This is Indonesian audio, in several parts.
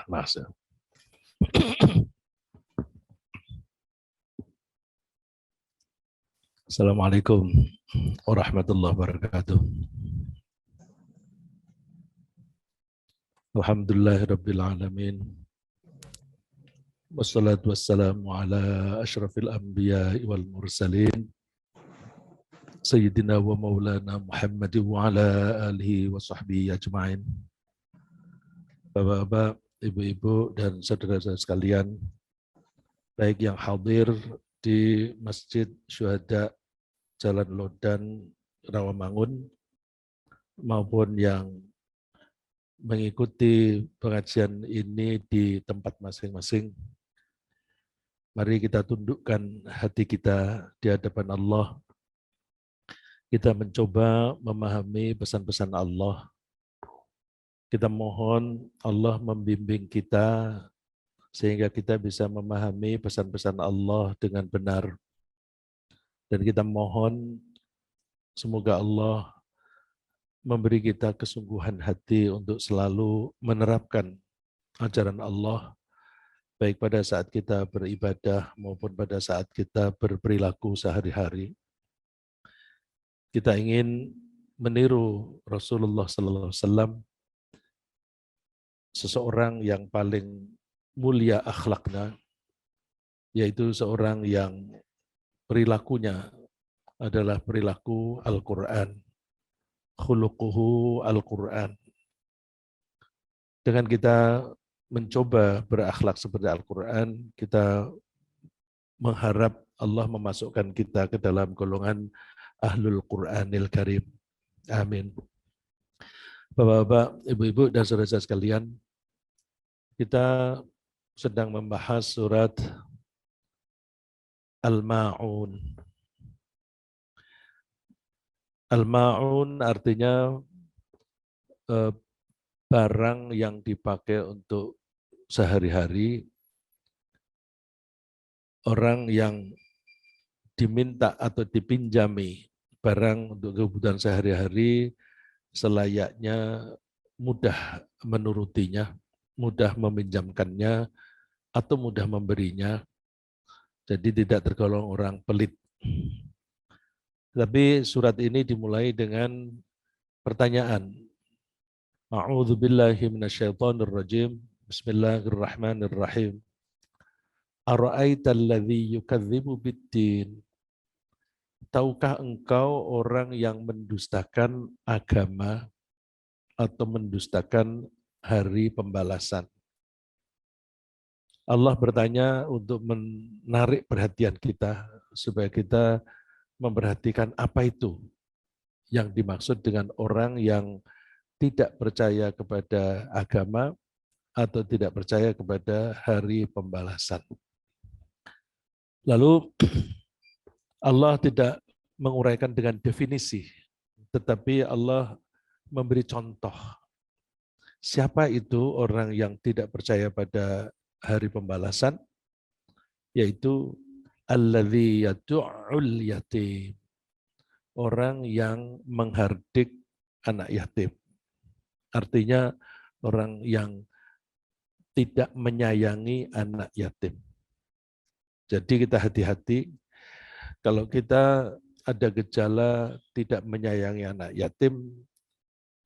Mas. Assalamualaikum warahmatullahi wabarakatuh. Alhamdulillahirabbil alamin. Wassalatu wassalamu ala asyrafil anbiya'i wal mursalin. Sayyidina wa maulana Muhammadin wa ala alihi wa sahbihi ajma'in. Bapak-bapak, ibu-ibu, dan saudara-saudara sekalian, baik yang hadir di Masjid Syuhada Jalan Lodan, Rawamangun, maupun yang mengikuti pengajian ini di tempat masing-masing. Mari kita tundukkan hati kita di hadapan Allah. Kita mencoba memahami pesan-pesan Allah. Kita mohon Allah membimbing kita sehingga kita bisa memahami pesan-pesan Allah dengan benar. Dan kita mohon semoga Allah memberi kita kesungguhan hati untuk selalu menerapkan ajaran Allah, baik pada saat kita beribadah maupun pada saat kita berperilaku sehari-hari. Kita ingin meniru Rasulullah SAW, seseorang yang paling mulia akhlaknya, yaitu seorang yang perilakunya adalah perilaku Al-Quran. Khuluquhu Al-Quran. Dengan kita mencoba berakhlak seperti Al-Quran, kita mengharap Allah memasukkan kita ke dalam golongan Ahlul Quranil Karim. Amin. Bapak-bapak, ibu-ibu, dan saudara-saudara sekalian, kita sedang membahas surat Al-Ma'un. Al-Ma'un artinya barang yang dipakai untuk sehari-hari, orang yang diminta atau dipinjami barang untuk kebutuhan sehari-hari selayaknya mudah menurutinya, mudah meminjamkannya, atau mudah memberinya. Jadi tidak tergolong orang pelit. Tapi surat ini dimulai dengan pertanyaan. A'udzu billahi minasyaitonir rajim. Bismillahirrahmanirrahim. Ara'aital ladzi yukadzibu bid-din. Tahukah engkau orang yang mendustakan agama atau mendustakan hari pembalasan? Allah bertanya untuk menarik perhatian kita supaya kita memperhatikan apa itu yang dimaksud dengan orang yang tidak percaya kepada agama atau tidak percaya kepada hari pembalasan. Lalu Allah tidak menguraikan dengan definisi, tetapi Allah memberi contoh. Siapa itu orang yang tidak percaya pada hari pembalasan? Yaitu alladzi yad'ul yatim. Orang yang menghardik anak yatim. Artinya orang yang tidak menyayangi anak yatim. Jadi kita hati-hati kalau kita ada gejala tidak menyayangi anak yatim,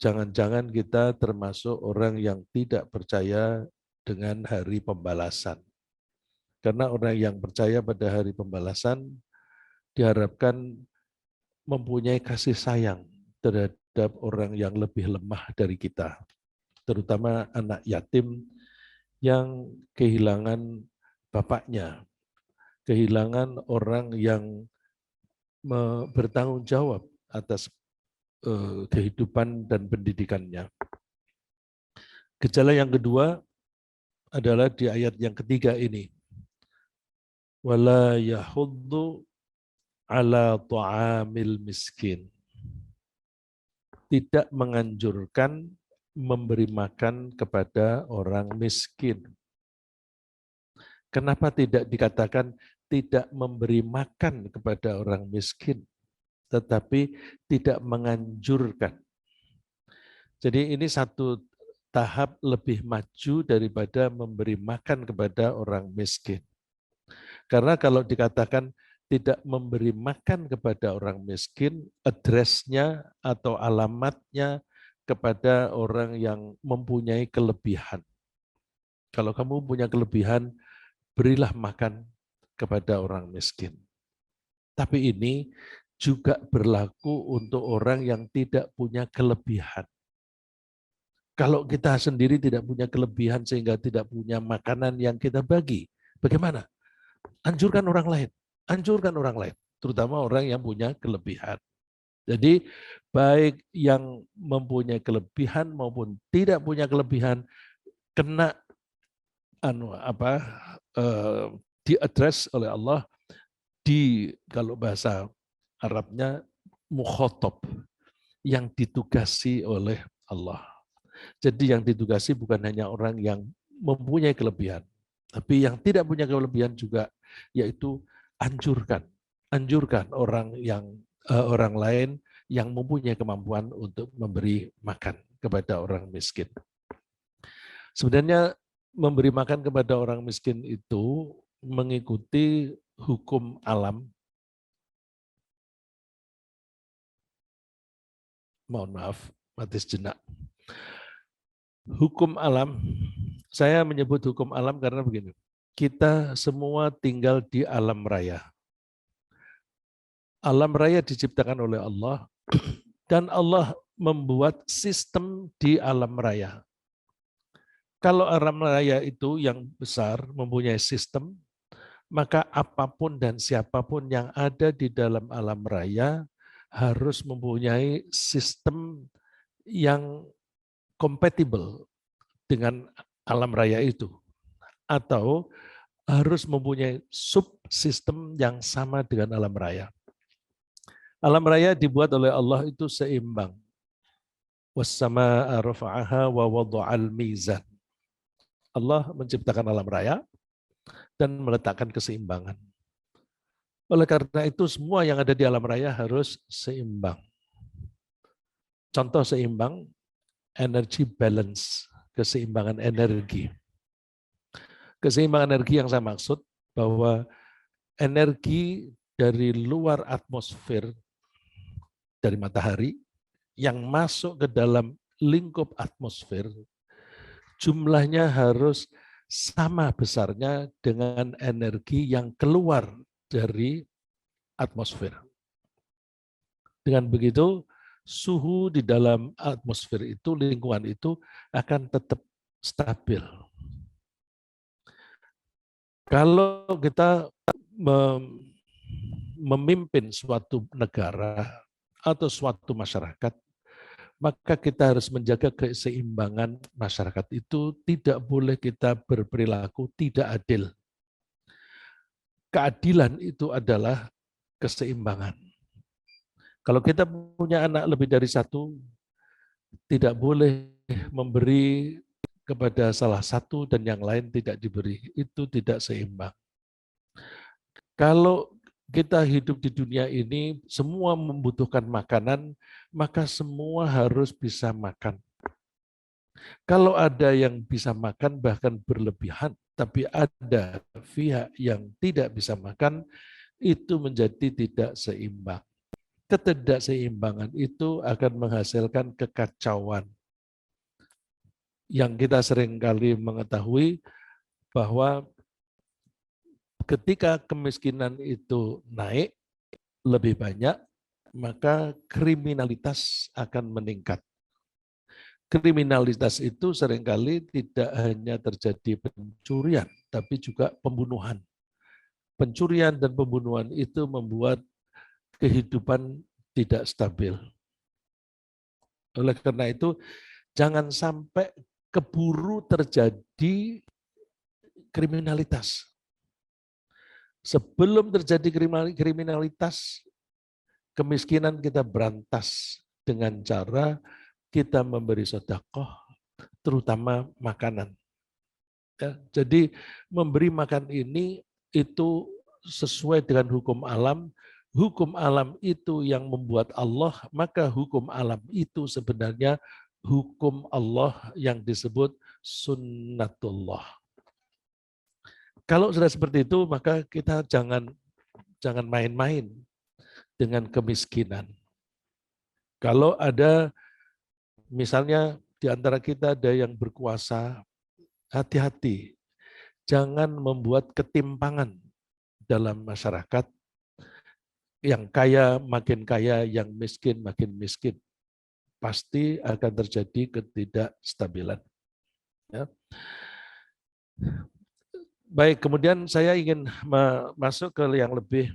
jangan-jangan kita termasuk orang yang tidak percaya dengan hari pembalasan. Karena orang yang percaya pada hari pembalasan diharapkan mempunyai kasih sayang terhadap orang yang lebih lemah dari kita, terutama anak yatim yang kehilangan bapaknya, kehilangan orang yang bertanggung jawab atas kehidupan dan pendidikannya. Gejala yang kedua adalah di ayat yang ketiga ini. Wala yahuddu ala ta'amil miskin. Tidak menganjurkan memberi makan kepada orang miskin. Kenapa tidak dikatakan tidak memberi makan kepada orang miskin, tetapi tidak menganjurkan? Jadi ini satu tahap lebih maju daripada memberi makan kepada orang miskin. Karena kalau dikatakan tidak memberi makan kepada orang miskin, address-nya atau alamatnya kepada orang yang mempunyai kelebihan. Kalau kamu punya kelebihan, berilah makan kepada orang miskin. Tapi ini juga berlaku untuk orang yang tidak punya kelebihan. Kalau kita sendiri tidak punya kelebihan sehingga tidak punya makanan yang kita bagi, bagaimana? Anjurkan orang lain. Anjurkan orang lain, terutama orang yang punya kelebihan. Jadi baik yang mempunyai kelebihan maupun tidak punya kelebihan kena diadres oleh Allah kalau bahasa Arabnya mukhotob, yang ditugasi oleh Allah. Jadi yang ditugasi bukan hanya orang yang mempunyai kelebihan, tapi yang tidak punya kelebihan juga, yaitu anjurkan orang lain yang mempunyai kemampuan untuk memberi makan kepada orang miskin. Sebenarnya memberi makan kepada orang miskin itu mengikuti hukum alam. Mohon maaf, mati sejenak. Hukum alam, saya menyebut hukum alam karena begini, kita semua tinggal di alam raya. Alam raya diciptakan oleh Allah, dan Allah membuat sistem di alam raya. Kalau alam raya itu yang besar mempunyai sistem, maka apapun dan siapapun yang ada di dalam alam raya harus mempunyai sistem yang kompatibel dengan alam raya itu, atau harus mempunyai subsistem yang sama dengan alam raya. Alam raya dibuat oleh Allah itu seimbang. Was-samaa'a rafa'aha wa wada'al mizan. Allah menciptakan alam raya dan meletakkan keseimbangan. Oleh karena itu semua yang ada di alam raya harus seimbang. Contoh seimbang, energy balance, keseimbangan energi. Keseimbangan energi yang saya maksud bahwa energi dari luar atmosfer, dari matahari, yang masuk ke dalam lingkup atmosfer, jumlahnya harus sama besarnya dengan energi yang keluar dari atmosfer. Dengan begitu, suhu di dalam atmosfer itu, lingkungan itu akan tetap stabil. Kalau kita memimpin suatu negara atau suatu masyarakat, maka kita harus menjaga keseimbangan masyarakat itu. Tidak boleh kita berperilaku tidak adil. Keadilan itu adalah keseimbangan. Kalau kita punya anak lebih dari satu, tidak boleh memberi kepada salah satu dan yang lain tidak diberi. Itu tidak seimbang. Kalau kita hidup di dunia ini, semua membutuhkan makanan, maka semua harus bisa makan. Kalau ada yang bisa makan bahkan berlebihan, tapi ada pihak yang tidak bisa makan, itu menjadi tidak seimbang. Ketidakseimbangan itu akan menghasilkan kekacauan. Yang kita seringkali mengetahui bahwa ketika kemiskinan itu naik lebih banyak, maka kriminalitas akan meningkat. Kriminalitas itu seringkali tidak hanya terjadi pencurian, tapi juga pembunuhan. Pencurian dan pembunuhan itu membuat kehidupan tidak stabil. Oleh karena itu, jangan sampai keburu terjadi kriminalitas. Sebelum terjadi kriminalitas, kemiskinan kita berantas dengan cara kita memberi sedekah, terutama makanan. Ya, jadi memberi makan ini itu sesuai dengan hukum alam. Hukum alam itu yang membuat Allah, maka hukum alam itu sebenarnya hukum Allah yang disebut sunnatullah. Kalau sudah seperti itu, maka kita jangan main-main dengan kemiskinan. Kalau ada, misalnya di antara kita ada yang berkuasa, hati-hati. Jangan membuat ketimpangan dalam masyarakat. Yang kaya makin kaya, yang miskin makin miskin. Pasti akan terjadi ketidakstabilan. Ya. Baik, kemudian saya ingin masuk ke yang lebih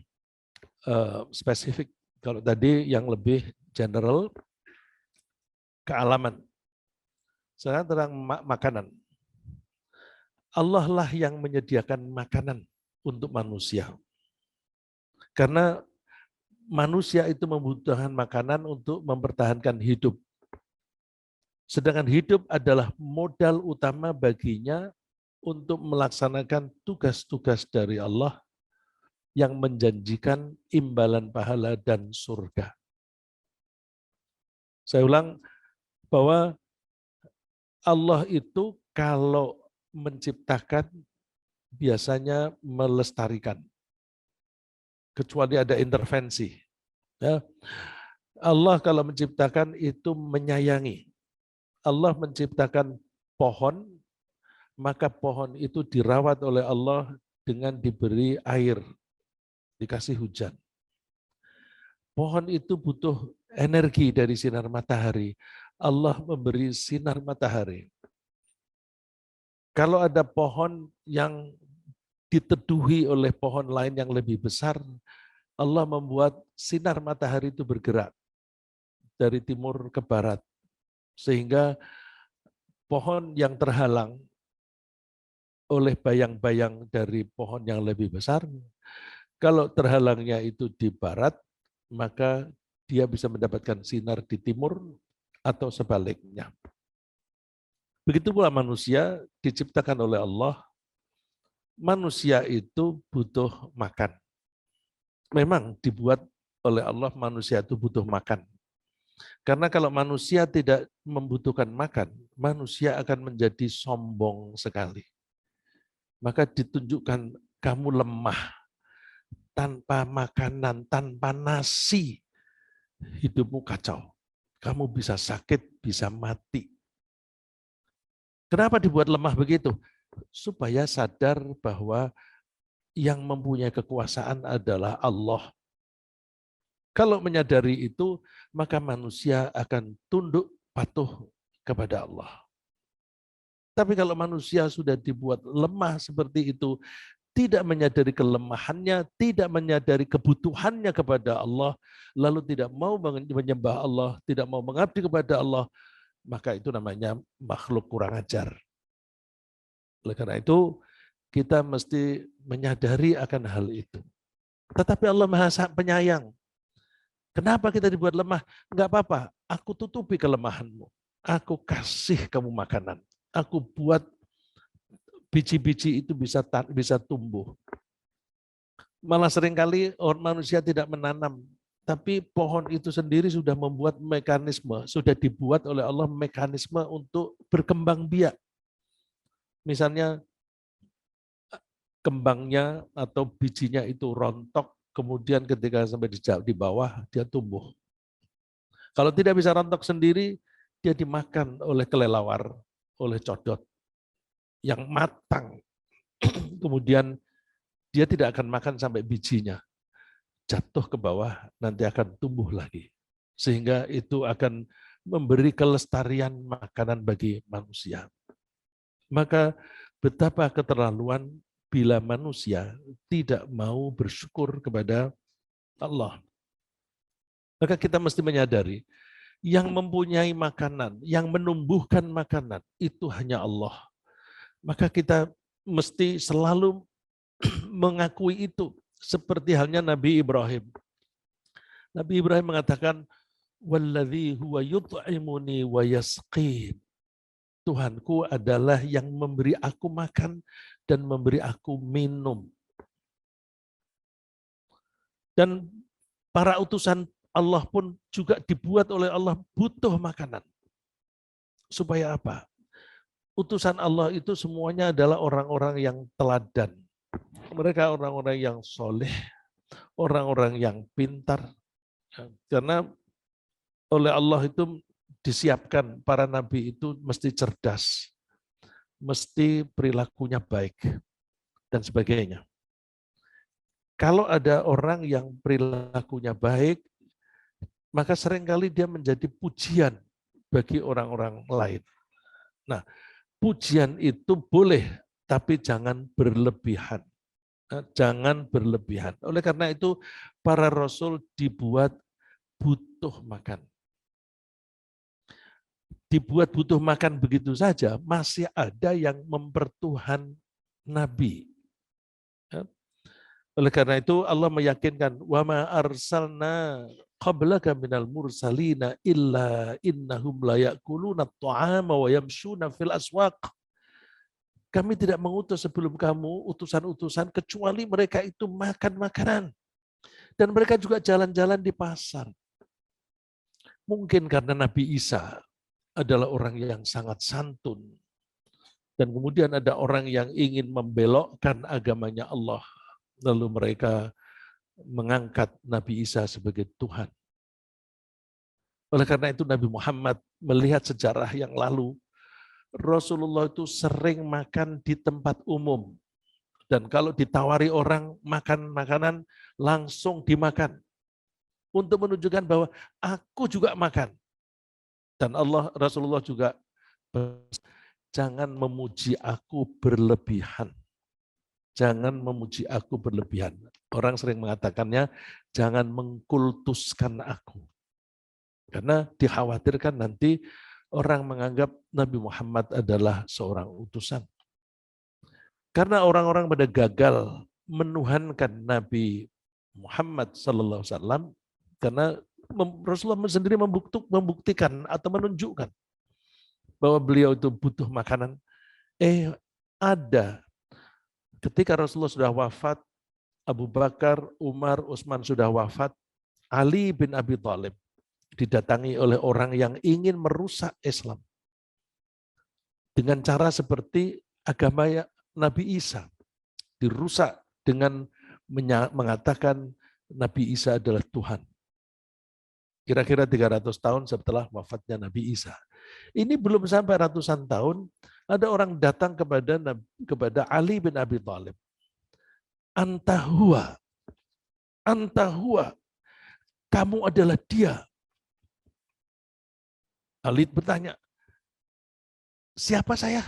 spesifik. Kalau tadi yang lebih general, kealaman. Sekarang tentang makanan. Allah lah yang menyediakan makanan untuk manusia. Karena manusia itu membutuhkan makanan untuk mempertahankan hidup. Sedangkan hidup adalah modal utama baginya untuk melaksanakan tugas-tugas dari Allah yang menjanjikan imbalan pahala dan surga. Saya ulang bahwa Allah itu kalau menciptakan biasanya melestarikan, kecuali ada intervensi. Ya. Allah kalau menciptakan itu menyayangi. Allah menciptakan pohon, maka pohon itu dirawat oleh Allah dengan diberi air, dikasih hujan. Pohon itu butuh energi dari sinar matahari. Allah memberi sinar matahari. Kalau ada pohon yang diteduhi oleh pohon lain yang lebih besar, Allah membuat sinar matahari itu bergerak dari timur ke barat. Sehingga pohon yang terhalang oleh bayang-bayang dari pohon yang lebih besar, kalau terhalangnya itu di barat, maka dia bisa mendapatkan sinar di timur atau sebaliknya. Begitu pula manusia diciptakan oleh Allah, manusia itu butuh makan. Memang dibuat oleh Allah manusia itu butuh makan. Karena kalau manusia tidak membutuhkan makan, manusia akan menjadi sombong sekali. Maka ditunjukkan kamu lemah, tanpa makanan, tanpa nasi, hidupmu kacau. Kamu bisa sakit, bisa mati. Kenapa dibuat lemah begitu? Supaya sadar bahwa yang mempunyai kekuasaan adalah Allah. Kalau menyadari itu, maka manusia akan tunduk patuh kepada Allah. Tapi kalau manusia sudah dibuat lemah seperti itu, tidak menyadari kelemahannya, tidak menyadari kebutuhannya kepada Allah, lalu tidak mau menyembah Allah, tidak mau mengabdi kepada Allah, maka itu namanya makhluk kurang ajar. Oleh karena itu, kita mesti menyadari akan hal itu. Tetapi Allah Maha Penyayang. Kenapa kita dibuat lemah? Enggak apa-apa, aku tutupi kelemahanmu. Aku kasih kamu makanan. Aku buat biji-biji itu bisa tumbuh. Malah seringkali orang manusia tidak menanam, tapi pohon itu sendiri sudah membuat mekanisme, sudah dibuat oleh Allah mekanisme untuk berkembang biak. Misalnya kembangnya atau bijinya itu rontok, kemudian ketika sampai di bawah dia tumbuh. Kalau tidak bisa rontok sendiri, dia dimakan oleh kelelawar, oleh codot yang matang. Kemudian dia tidak akan makan sampai bijinya. Jatuh ke bawah, nanti akan tumbuh lagi. Sehingga itu akan memberi kelestarian makanan bagi manusia. Maka betapa keterlaluan bila manusia tidak mau bersyukur kepada Allah. Maka kita mesti menyadari, yang mempunyai makanan, yang menumbuhkan makanan, itu hanya Allah. Maka kita mesti selalu mengakui itu, seperti halnya Nabi Ibrahim. Nabi Ibrahim mengatakan, "Walladzi huwa yut'imuni wa yasqin." Tuhanku adalah yang memberi aku makan dan memberi aku minum. Dan para utusan Allah pun juga dibuat oleh Allah butuh makanan. Supaya apa? Utusan Allah itu semuanya adalah orang-orang yang teladan. Mereka orang-orang yang soleh, orang-orang yang pintar. Karena oleh Allah itu disiapkan para nabi itu mesti cerdas, mesti perilakunya baik, dan sebagainya. Kalau ada orang yang perilakunya baik, maka seringkali dia menjadi pujian bagi orang-orang lain. Nah, pujian itu boleh, tapi jangan berlebihan. Jangan berlebihan. Oleh karena itu, para rasul dibuat butuh makan. Dibuat butuh makan begitu saja, masih ada yang mempertuhan Nabi. Oleh karena itu, Allah meyakinkan, وَمَا أَرْسَلْنَا قَبْلَكَ مِنَ الْمُرْسَلِينَ إِلَّا إِنَّهُمْ لَيَأْكُلُونَ الطَّعَامَ وَيَمْشُونَ فِي الْأَسْوَاقِ. Kami tidak mengutus sebelum kamu utusan-utusan kecuali mereka itu makan makanan. Dan mereka juga jalan-jalan di pasar. Mungkin karena Nabi Isa adalah orang yang sangat santun. Dan kemudian ada orang yang ingin membelokkan agamanya Allah. Lalu mereka mengangkat Nabi Isa sebagai Tuhan. Oleh karena itu Nabi Muhammad melihat sejarah yang lalu, Rasulullah itu sering makan di tempat umum. Dan kalau ditawari orang makan makanan, langsung dimakan. Untuk menunjukkan bahwa aku juga makan. Dan Rasulullah juga, jangan memuji aku berlebihan. Jangan memuji aku berlebihan. Orang sering mengatakannya, jangan mengkultuskan aku. Karena dikhawatirkan nanti orang menganggap Nabi Muhammad adalah seorang utusan. Karena orang-orang pada gagal menuhankan Nabi Muhammad SAW, karena Rasulullah sendiri membuktikan atau menunjukkan bahwa beliau itu butuh makanan. Ada ketika Rasulullah sudah wafat, Abu Bakar, Umar, Utsman sudah wafat, Ali bin Abi Thalib didatangi oleh orang yang ingin merusak Islam dengan cara seperti agama Nabi Isa, dirusak dengan mengatakan Nabi Isa adalah Tuhan. Kira-kira 300 tahun setelah wafatnya Nabi Isa. Ini belum sampai ratusan tahun, ada orang datang kepada Ali bin Abi Thalib. Anta huwa, kamu adalah dia. Ali bertanya, siapa saya?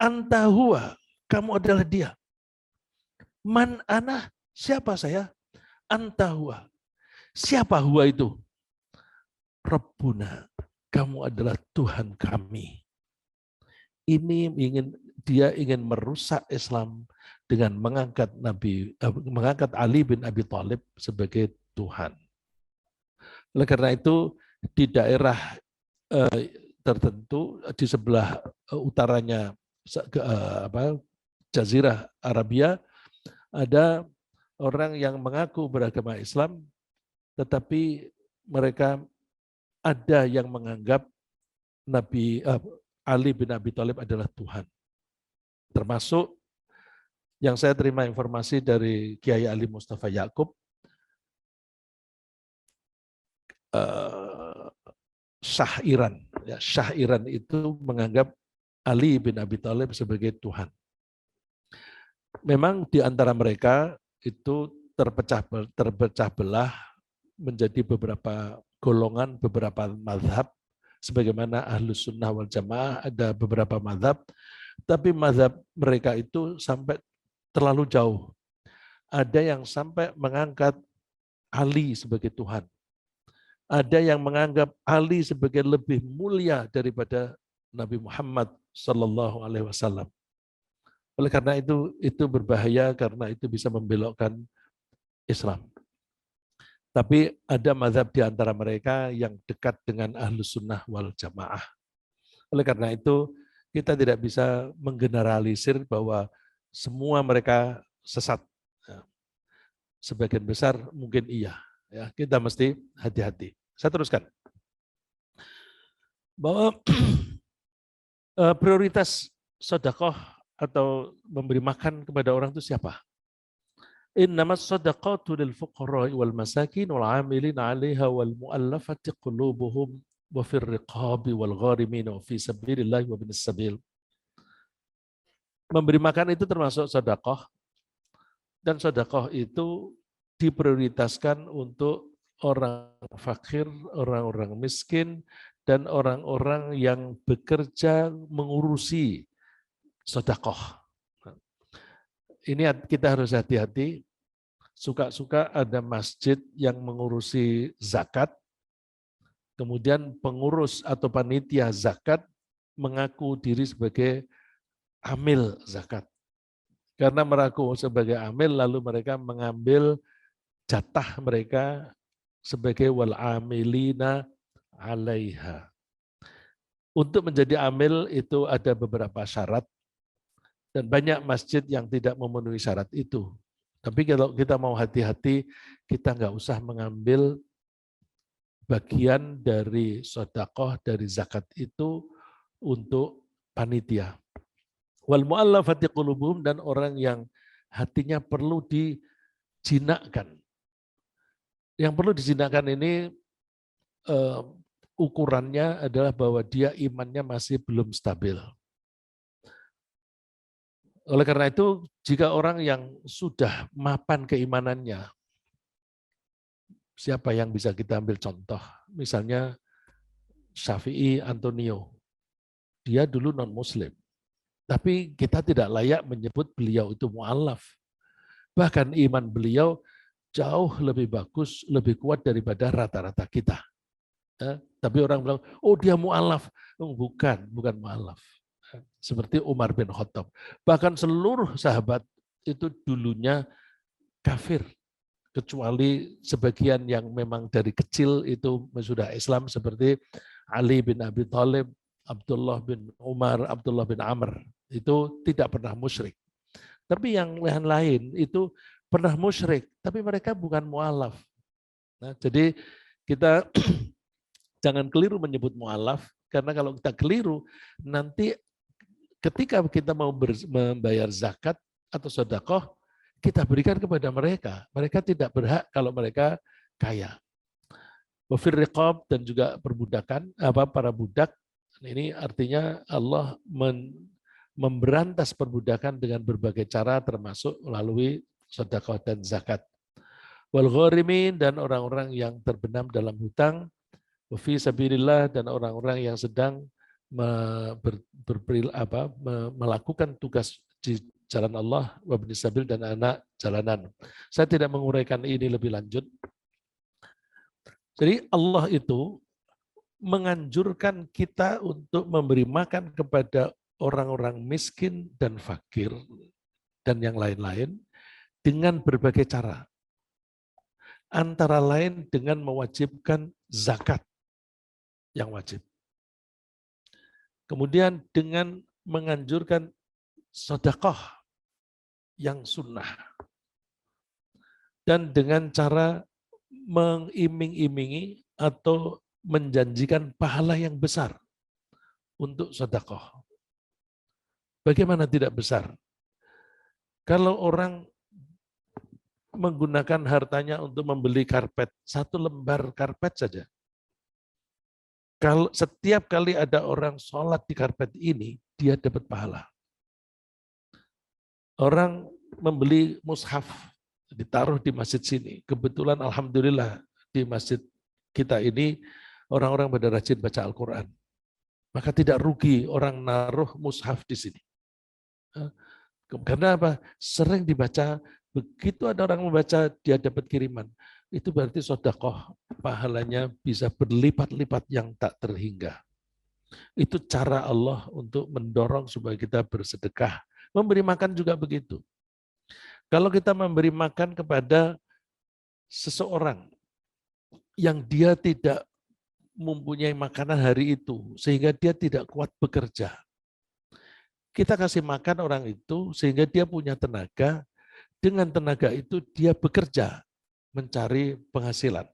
Anta huwa, kamu adalah dia. Man ana, siapa saya? Anta huwa. Siapa huwa itu? Rabbuna, kamu adalah Tuhan kami. Dia ingin merusak Islam dengan mengangkat Ali bin Abi Thalib sebagai Tuhan. Oleh karena itu di daerah tertentu di sebelah utaranya Jazirah Arabia ada orang yang mengaku beragama Islam, tetapi mereka ada yang menganggap Nabi Ali bin Abi Thalib adalah Tuhan. Termasuk yang saya terima informasi dari Kiai Ali Mustafa Yaakob, Syah Iran. Syah Iran itu menganggap Ali bin Abi Thalib sebagai Tuhan. Memang di antara mereka itu terpecah belah menjadi beberapa golongan, beberapa mazhab, sebagaimana Ahlus Sunnah wal Jamaah ada beberapa mazhab, tapi mazhab mereka itu sampai terlalu jauh. Ada yang sampai mengangkat Ali sebagai Tuhan. Ada yang menganggap Ali sebagai lebih mulia daripada Nabi Muhammad Sallallahu Alaihi Wasallam. Oleh karena itu berbahaya karena itu bisa membelokkan Islam. Tapi ada mazhab di antara mereka yang dekat dengan Ahlus Sunnah wal Jamaah. Oleh karena itu kita tidak bisa menggeneralisir bahwa semua mereka sesat. Sebagian besar mungkin iya. Ya, kita mesti hati-hati. Saya teruskan. bahwa prioritas sedekah atau memberi makan kepada orang itu siapa? Innamas shadaqatu lil fuqara'i wal masakin wal 'amilina 'alaiha wal mu'allafati qulubuhum wa fir riqabi wal gharimin wa fi sabilillah wa binis sabil. Memberi makan itu termasuk sedekah, dan sedekah itu diprioritaskan untuk orang fakir, orang-orang miskin, dan orang-orang yang bekerja mengurusi sedekah. Ini kita harus hati-hati. Suka-suka ada masjid yang mengurusi zakat, kemudian pengurus atau panitia zakat mengaku diri sebagai amil zakat. Karena mengaku sebagai amil, lalu mereka mengambil jatah mereka sebagai wal amilina 'alaiha. Untuk menjadi amil itu ada beberapa syarat, dan banyak masjid yang tidak memenuhi syarat itu. Tapi kalau kita mau hati-hati, kita nggak usah mengambil bagian dari sedekah, dari zakat itu untuk panitia. Wal mu'allafati qulubuhum, dan orang yang hatinya perlu dijinakkan. Yang perlu dijinakkan ini ukurannya adalah bahwa dia imannya masih belum stabil. Oleh karena itu, jika orang yang sudah mapan keimanannya, siapa yang bisa kita ambil contoh? Misalnya Syafi'i Antonio, dia dulu non-muslim, tapi kita tidak layak menyebut beliau itu mu'allaf. Bahkan iman beliau jauh lebih bagus, lebih kuat daripada rata-rata kita. Tapi orang bilang, oh dia mu'allaf. Bukan mu'allaf. Seperti Umar bin Khattab. Bahkan seluruh sahabat itu dulunya kafir, kecuali sebagian yang memang dari kecil itu sudah Islam, seperti Ali bin Abi Thalib, Abdullah bin Umar, Abdullah bin Amr, itu tidak pernah musyrik. Tapi yang lain itu pernah musyrik, tapi mereka bukan mu'alaf. Nah, jadi kita jangan keliru menyebut mu'alaf, karena kalau kita keliru, nanti ketika kita mau membayar zakat atau sedekah, kita berikan kepada mereka. Mereka tidak berhak kalau mereka kaya. Wafir riqab, dan juga perbudakan, para budak. Ini artinya Allah memberantas perbudakan dengan berbagai cara, termasuk melalui sedekah dan zakat. Wal gharimin, dan orang-orang yang terbenam dalam hutang. Wa fi sabilillah, dan orang-orang yang sedang melakukan tugas di jalan Allah, wa binis sabil, dan anak jalanan. Saya tidak menguraikan ini lebih lanjut. Jadi Allah itu menganjurkan kita untuk memberi makan kepada orang-orang miskin dan fakir dan yang lain-lain dengan berbagai cara. Antara lain dengan mewajibkan zakat yang wajib. Kemudian dengan menganjurkan sedekah yang sunnah. Dan dengan cara mengiming-imingi atau menjanjikan pahala yang besar untuk sedekah. Bagaimana tidak besar? Kalau orang menggunakan hartanya untuk membeli karpet, satu lembar karpet saja. Kalau setiap kali ada orang sholat di karpet ini, dia dapat pahala. Orang membeli mushaf, ditaruh di masjid sini. Kebetulan alhamdulillah di masjid kita ini orang-orang pada rajin baca Al-Quran. Maka tidak rugi orang naruh mushaf di sini. Karena apa? Sering dibaca, begitu ada orang membaca, dia dapat kiriman. Itu berarti sedekah pahalanya bisa berlipat-lipat yang tak terhingga. Itu cara Allah untuk mendorong supaya kita bersedekah. Memberi makan juga begitu. Kalau kita memberi makan kepada seseorang yang dia tidak mempunyai makanan hari itu, sehingga dia tidak kuat bekerja, kita kasih makan orang itu sehingga dia punya tenaga, dengan tenaga itu dia bekerja, mencari penghasilan.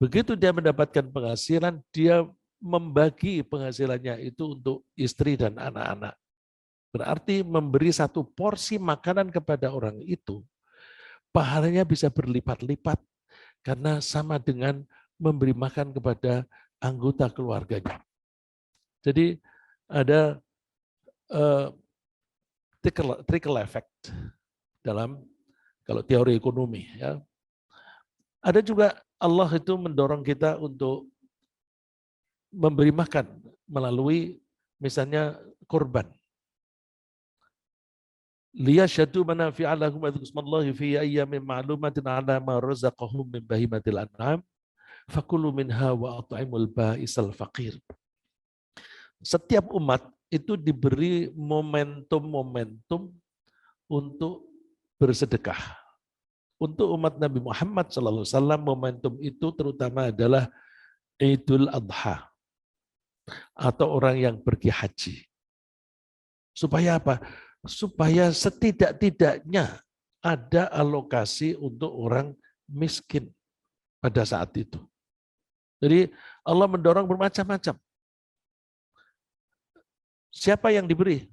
Begitu dia mendapatkan penghasilan, dia membagi penghasilannya itu untuk istri dan anak-anak. Berarti memberi satu porsi makanan kepada orang itu, pahalanya bisa berlipat-lipat karena sama dengan memberi makan kepada anggota keluarganya. Jadi ada trickle effect dalam kalau teori ekonomi. Ya. Ada juga Allah itu mendorong kita untuk memberi makan melalui misalnya kurban. Liyashhadu manafi'a lahum wa dzikrullahi fi ayyamin ma'lumatin 'ala ma razaqahum min bahimatil an'am fakulu minha wa at'imul ba'isal faqir. Setiap umat itu diberi momentum-momentum untuk bersedekah. Untuk umat Nabi Muhammad SAW, momentum itu terutama adalah Idul Adha atau orang yang pergi haji. Supaya apa? Supaya setidak-tidaknya ada alokasi untuk orang miskin pada saat itu. Jadi Allah mendorong bermacam-macam. Siapa yang diberi?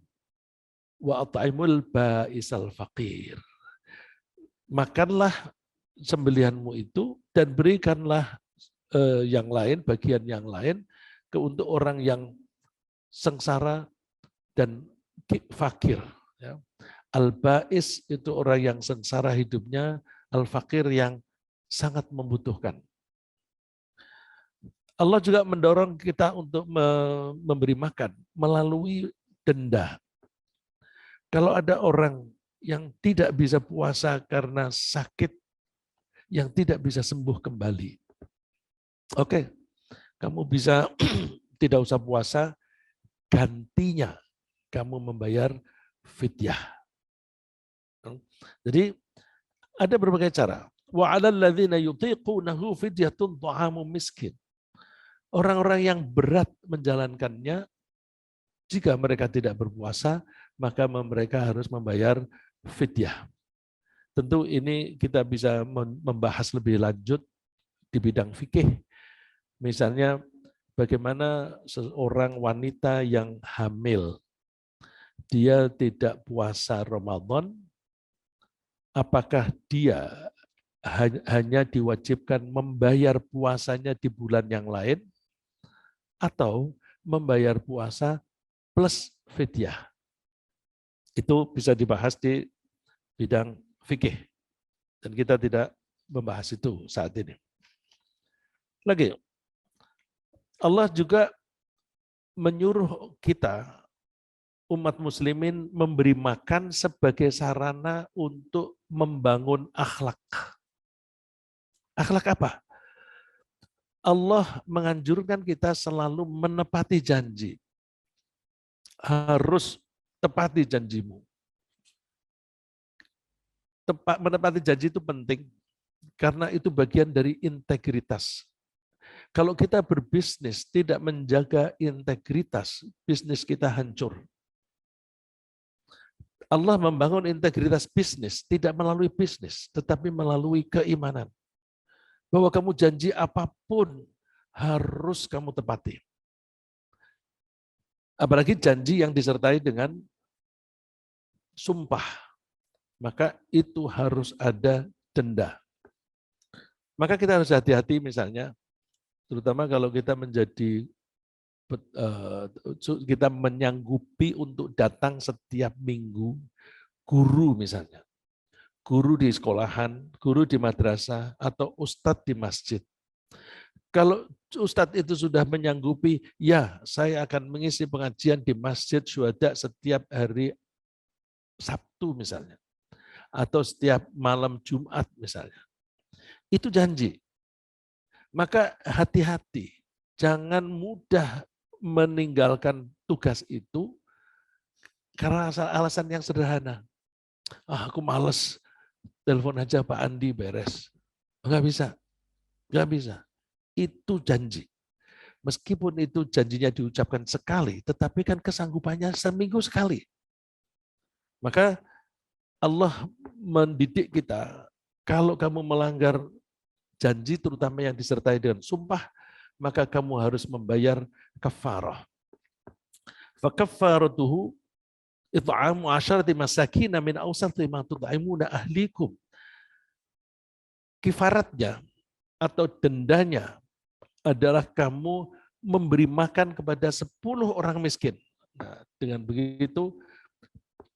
Wa at'imul ba'isal faqir. Makanlah sembelihanmu itu dan berikanlah yang lain, bagian yang lain untuk orang yang sengsara dan fakir. Ya. Al-ba'is itu orang yang sengsara hidupnya, al-fakir yang sangat membutuhkan. Allah juga mendorong kita untuk memberi makan melalui denda. Kalau ada orang yang tidak bisa puasa karena sakit, yang tidak bisa sembuh kembali. Oke, kamu bisa tidak usah puasa, gantinya kamu membayar fidyah. Jadi ada berbagai cara. Wa 'alal ladzina yutiqunahu fidyatun ta'amu miskin. Orang-orang yang berat menjalankannya, jika mereka tidak berpuasa, maka mereka harus membayar fidyah. Tentu ini kita bisa membahas lebih lanjut di bidang fikih. Misalnya bagaimana seorang wanita yang hamil, dia tidak puasa Ramadan, apakah dia hanya diwajibkan membayar puasanya di bulan yang lain, atau membayar puasa plus fidyah. Itu bisa dibahas di bidang fikih. Dan kita tidak membahas itu saat ini. Lagi, Allah juga menyuruh kita, umat muslimin, memberi makan sebagai sarana untuk membangun akhlak. Akhlak apa? Allah menganjurkan kita selalu menepati janji. Harus tepati janjimu. Menepati janji itu penting, karena itu bagian dari integritas. Kalau kita berbisnis tidak menjaga integritas, bisnis kita hancur. Allah membangun integritas bisnis tidak melalui bisnis, tetapi melalui keimanan. Bahwa kamu janji apapun harus kamu tepati. Apalagi janji yang disertai dengan sumpah, maka itu harus ada denda. Maka kita harus hati-hati misalnya, terutama kalau kita kita menyanggupi untuk datang setiap minggu, guru misalnya. Guru di sekolahan, guru di madrasah, atau ustadz di masjid. Kalau ustadz itu sudah menyanggupi, ya saya akan mengisi pengajian di Masjid Syuhada setiap hari Sabtu misalnya, atau setiap malam Jumat misalnya. Itu janji. Maka hati-hati, jangan mudah meninggalkan tugas itu karena alasan yang sederhana. Aku malas, telepon aja Pak Andi beres. Enggak bisa, enggak bisa. Itu janji. Meskipun itu janjinya diucapkan sekali, tetapi kan kesanggupannya seminggu sekali. Maka Allah mendidik kita, kalau kamu melanggar janji terutama yang disertai dengan sumpah, maka kamu harus membayar kafarah. Fakaffaratuhu it'amu 'asharati masakin min awsati ma tud'imuna ahlikum. Kifaratnya atau dendanya adalah kamu memberi makan kepada 10 orang miskin. Nah, dengan begitu,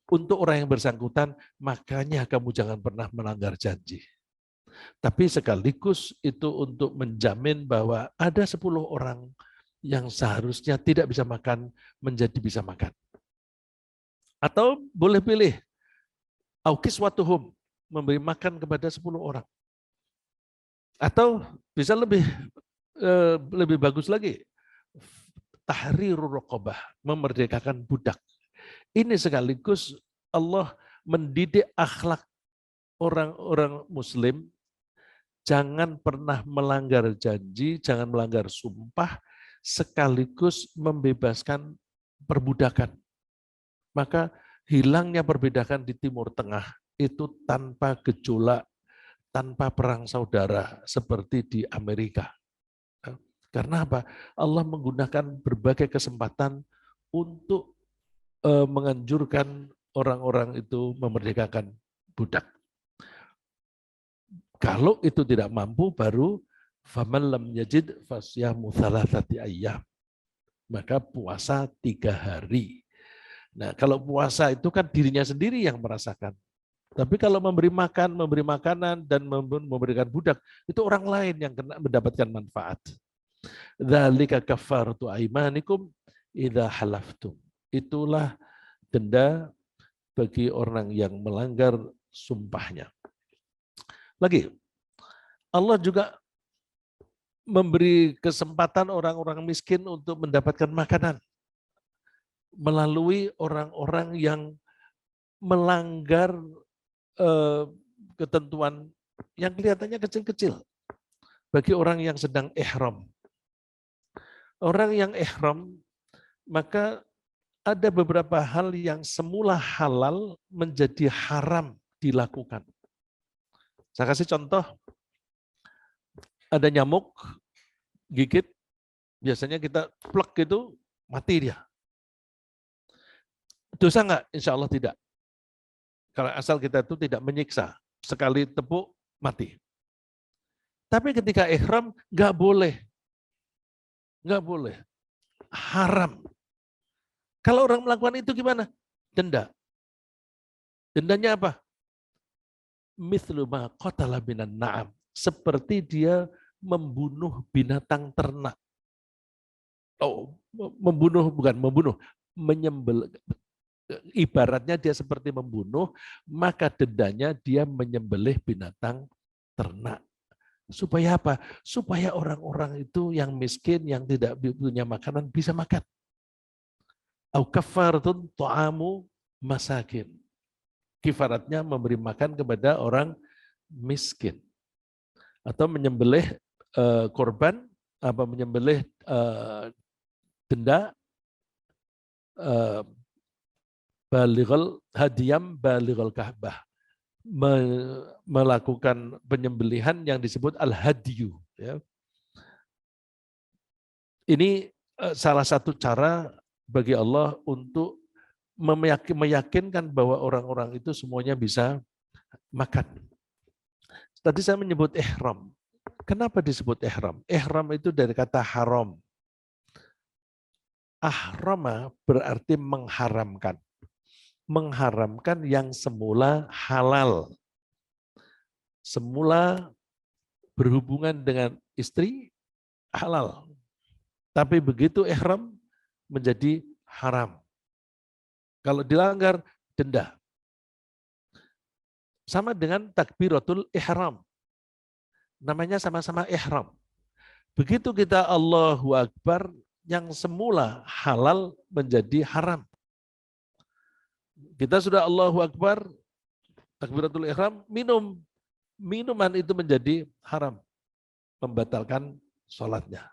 untuk orang yang bersangkutan, makanya kamu jangan pernah melanggar janji. Tapi sekaligus itu untuk menjamin bahwa ada 10 orang yang seharusnya tidak bisa makan, menjadi bisa makan. Atau boleh pilih, aukis watuhum, memberi makan kepada 10 orang. Atau bisa lebih bagus lagi, tahrirur raqabah, memerdekakan budak. Ini sekaligus Allah mendidik akhlak orang-orang muslim, jangan pernah melanggar janji, jangan melanggar sumpah, sekaligus membebaskan perbudakan. Maka hilangnya perbudakan di Timur Tengah itu tanpa gejolak, tanpa perang saudara seperti di Amerika. Karena apa? Allah menggunakan berbagai kesempatan untuk menganjurkan orang-orang itu memerdekakan budak. Kalau itu tidak mampu, baru faman lam yajid fasyamu thalathati ayyam. Maka puasa 3 hari. Nah, kalau puasa itu kan dirinya sendiri yang merasakan. Tapi kalau memberi makan, memberi makanan, dan memberikan budak, itu orang lain yang mendapatkan manfaat. Dzalika kaffaratu aimanikum idza halaftum. Itulah denda bagi orang yang melanggar sumpahnya. Lagi, Allah juga memberi kesempatan orang-orang miskin untuk mendapatkan makanan melalui orang-orang yang melanggar ketentuan yang kelihatannya kecil-kecil bagi orang yang sedang ihram. Orang yang ihram, maka ada beberapa hal yang semula halal menjadi haram dilakukan. Saya kasih contoh, ada nyamuk gigit, biasanya kita plek gitu, mati dia. Dosa enggak? Insya Allah tidak. Kalau asal kita itu tidak menyiksa, sekali tepuk, mati. Tapi ketika ihram, enggak boleh. Enggak boleh. Haram. Kalau orang melakukan itu gimana? Denda. Dendanya apa? Mithlu ma qatala minan na'am. Seperti dia membunuh binatang ternak. Oh, menyembelih. Ibaratnya dia seperti membunuh, maka dendanya dia menyembelih binatang ternak. Supaya apa? Supaya orang-orang itu yang miskin, yang tidak punya makanan bisa makan. Au kafaratun ta'amu masakin. Kifaratnya memberi makan kepada orang miskin. Atau menyembelih korban, apa menyembelih denda, balighal hadiyam balighal Ka'bah. Melakukan penyembelihan yang disebut al-hadiyu. Ya. Ini salah satu cara bagi Allah untuk meyakinkan bahwa orang-orang itu semuanya bisa makan. Tadi saya menyebut ihram. Kenapa disebut ihram? Ihram itu dari kata haram. Ahrama berarti mengharamkan. Mengharamkan yang semula halal. Semula berhubungan dengan istri halal. Tapi begitu ihram menjadi haram. Kalau dilanggar, denda. Sama dengan takbiratul ihram. Namanya sama-sama ihram. Begitu kita Allahu Akbar, yang semula halal menjadi haram. Kita sudah Allahu Akbar, takbiratul ihram, minum. Minuman itu menjadi haram. Membatalkan sholatnya.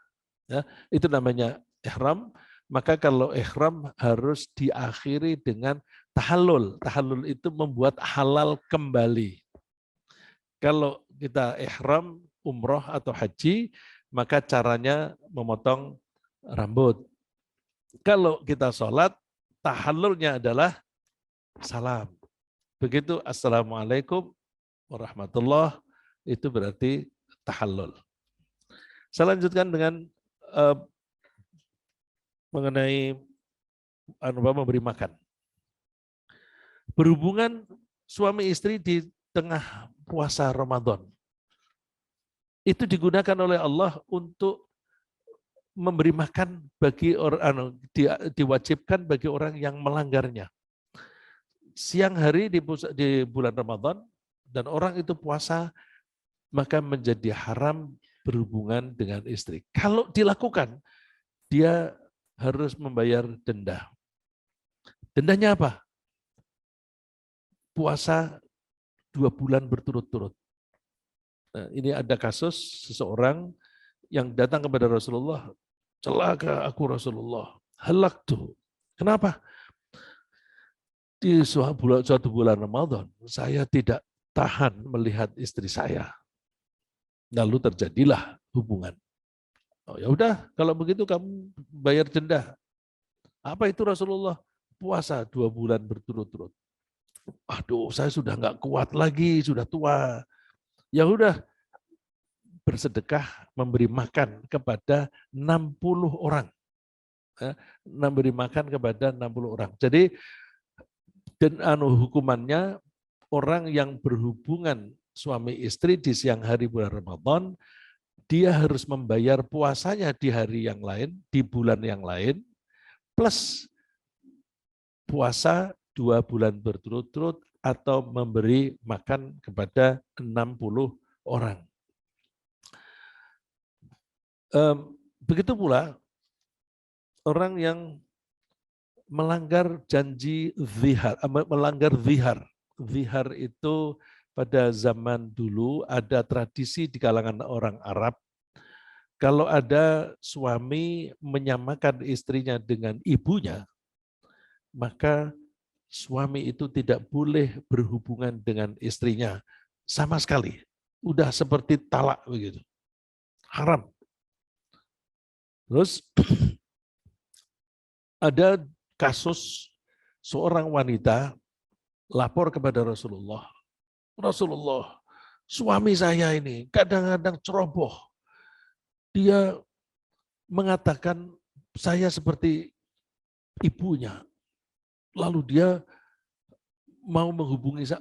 Ya, itu namanya ihram. Maka kalau ihram harus diakhiri dengan tahallul. Tahallul itu membuat halal kembali. Kalau kita ihram umroh atau haji, maka caranya memotong rambut. Kalau kita sholat, tahallulnya adalah salam. Begitu assalamualaikum warahmatullah, itu berarti tahallul. Saya lanjutkan dengan mengenai memberi makan. Berhubungan suami istri di tengah puasa Ramadan. Itu digunakan oleh Allah untuk memberi makan bagi orang, diwajibkan bagi orang yang melanggarnya. Siang hari di bulan Ramadan dan orang itu puasa, maka menjadi haram berhubungan dengan istri. Kalau dilakukan, dia harus membayar denda. Dendanya apa? Puasa 2 bulan berturut-turut. Nah, ini ada kasus seseorang yang datang kepada Rasulullah, celaka aku Rasulullah, halaktu. Kenapa? Di suatu bulan Ramadan, saya tidak tahan melihat istri saya. Lalu terjadilah hubungan. Oh ya udah, kalau begitu kamu bayar denda. Apa itu Rasulullah? Puasa 2 bulan berturut-turut. Aduh, saya sudah nggak kuat lagi, sudah tua. Ya udah, bersedekah memberi makan kepada 60 orang. Memberi makan kepada 60 orang. Jadi dan hukumannya, orang yang berhubungan suami istri di siang hari bulan Ramadan, dia harus membayar puasanya di hari yang lain, di bulan yang lain, plus puasa 2 bulan berturut-turut atau memberi makan kepada 60 orang. Begitu pula orang yang melanggar janji zihar, melanggar zihar. Zihar itu pada zaman dulu ada tradisi di kalangan orang Arab. Kalau ada suami menyamakan istrinya dengan ibunya, maka suami itu tidak boleh berhubungan dengan istrinya sama sekali. Udah seperti talak begitu. Haram. Terus ada kasus seorang wanita lapor kepada Rasulullah. Rasulullah, suami saya ini kadang-kadang ceroboh. Dia mengatakan saya seperti ibunya. Lalu dia mau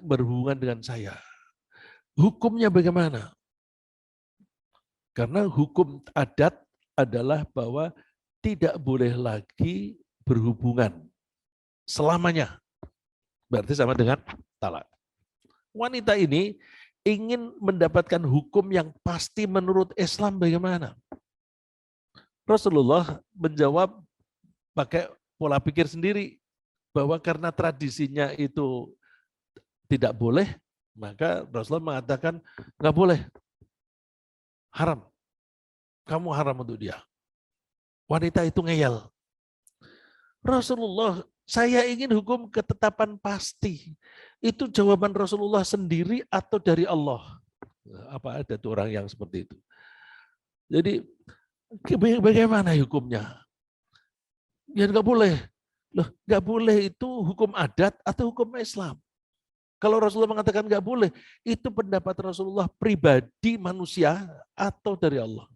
berhubungan dengan saya. Hukumnya bagaimana? Karena hukum adat adalah bahwa tidak boleh lagi berhubungan selamanya. Berarti sama dengan talak. Wanita ini ingin mendapatkan hukum yang pasti menurut Islam bagaimana? Rasulullah menjawab pakai pola pikir sendiri, bahwa karena tradisinya itu tidak boleh, maka Rasulullah mengatakan nggak boleh, haram. Kamu haram untuk dia. Wanita itu ngeyel. Rasulullah, saya ingin hukum ketetapan pasti. Itu jawaban Rasulullah sendiri atau dari Allah? Apa ada tuh orang yang seperti itu? Jadi bagaimana hukumnya? Ya nggak boleh. Loh, nggak boleh itu hukum adat atau hukum Islam? Kalau Rasulullah mengatakan nggak boleh, itu pendapat Rasulullah pribadi manusia atau dari Allah?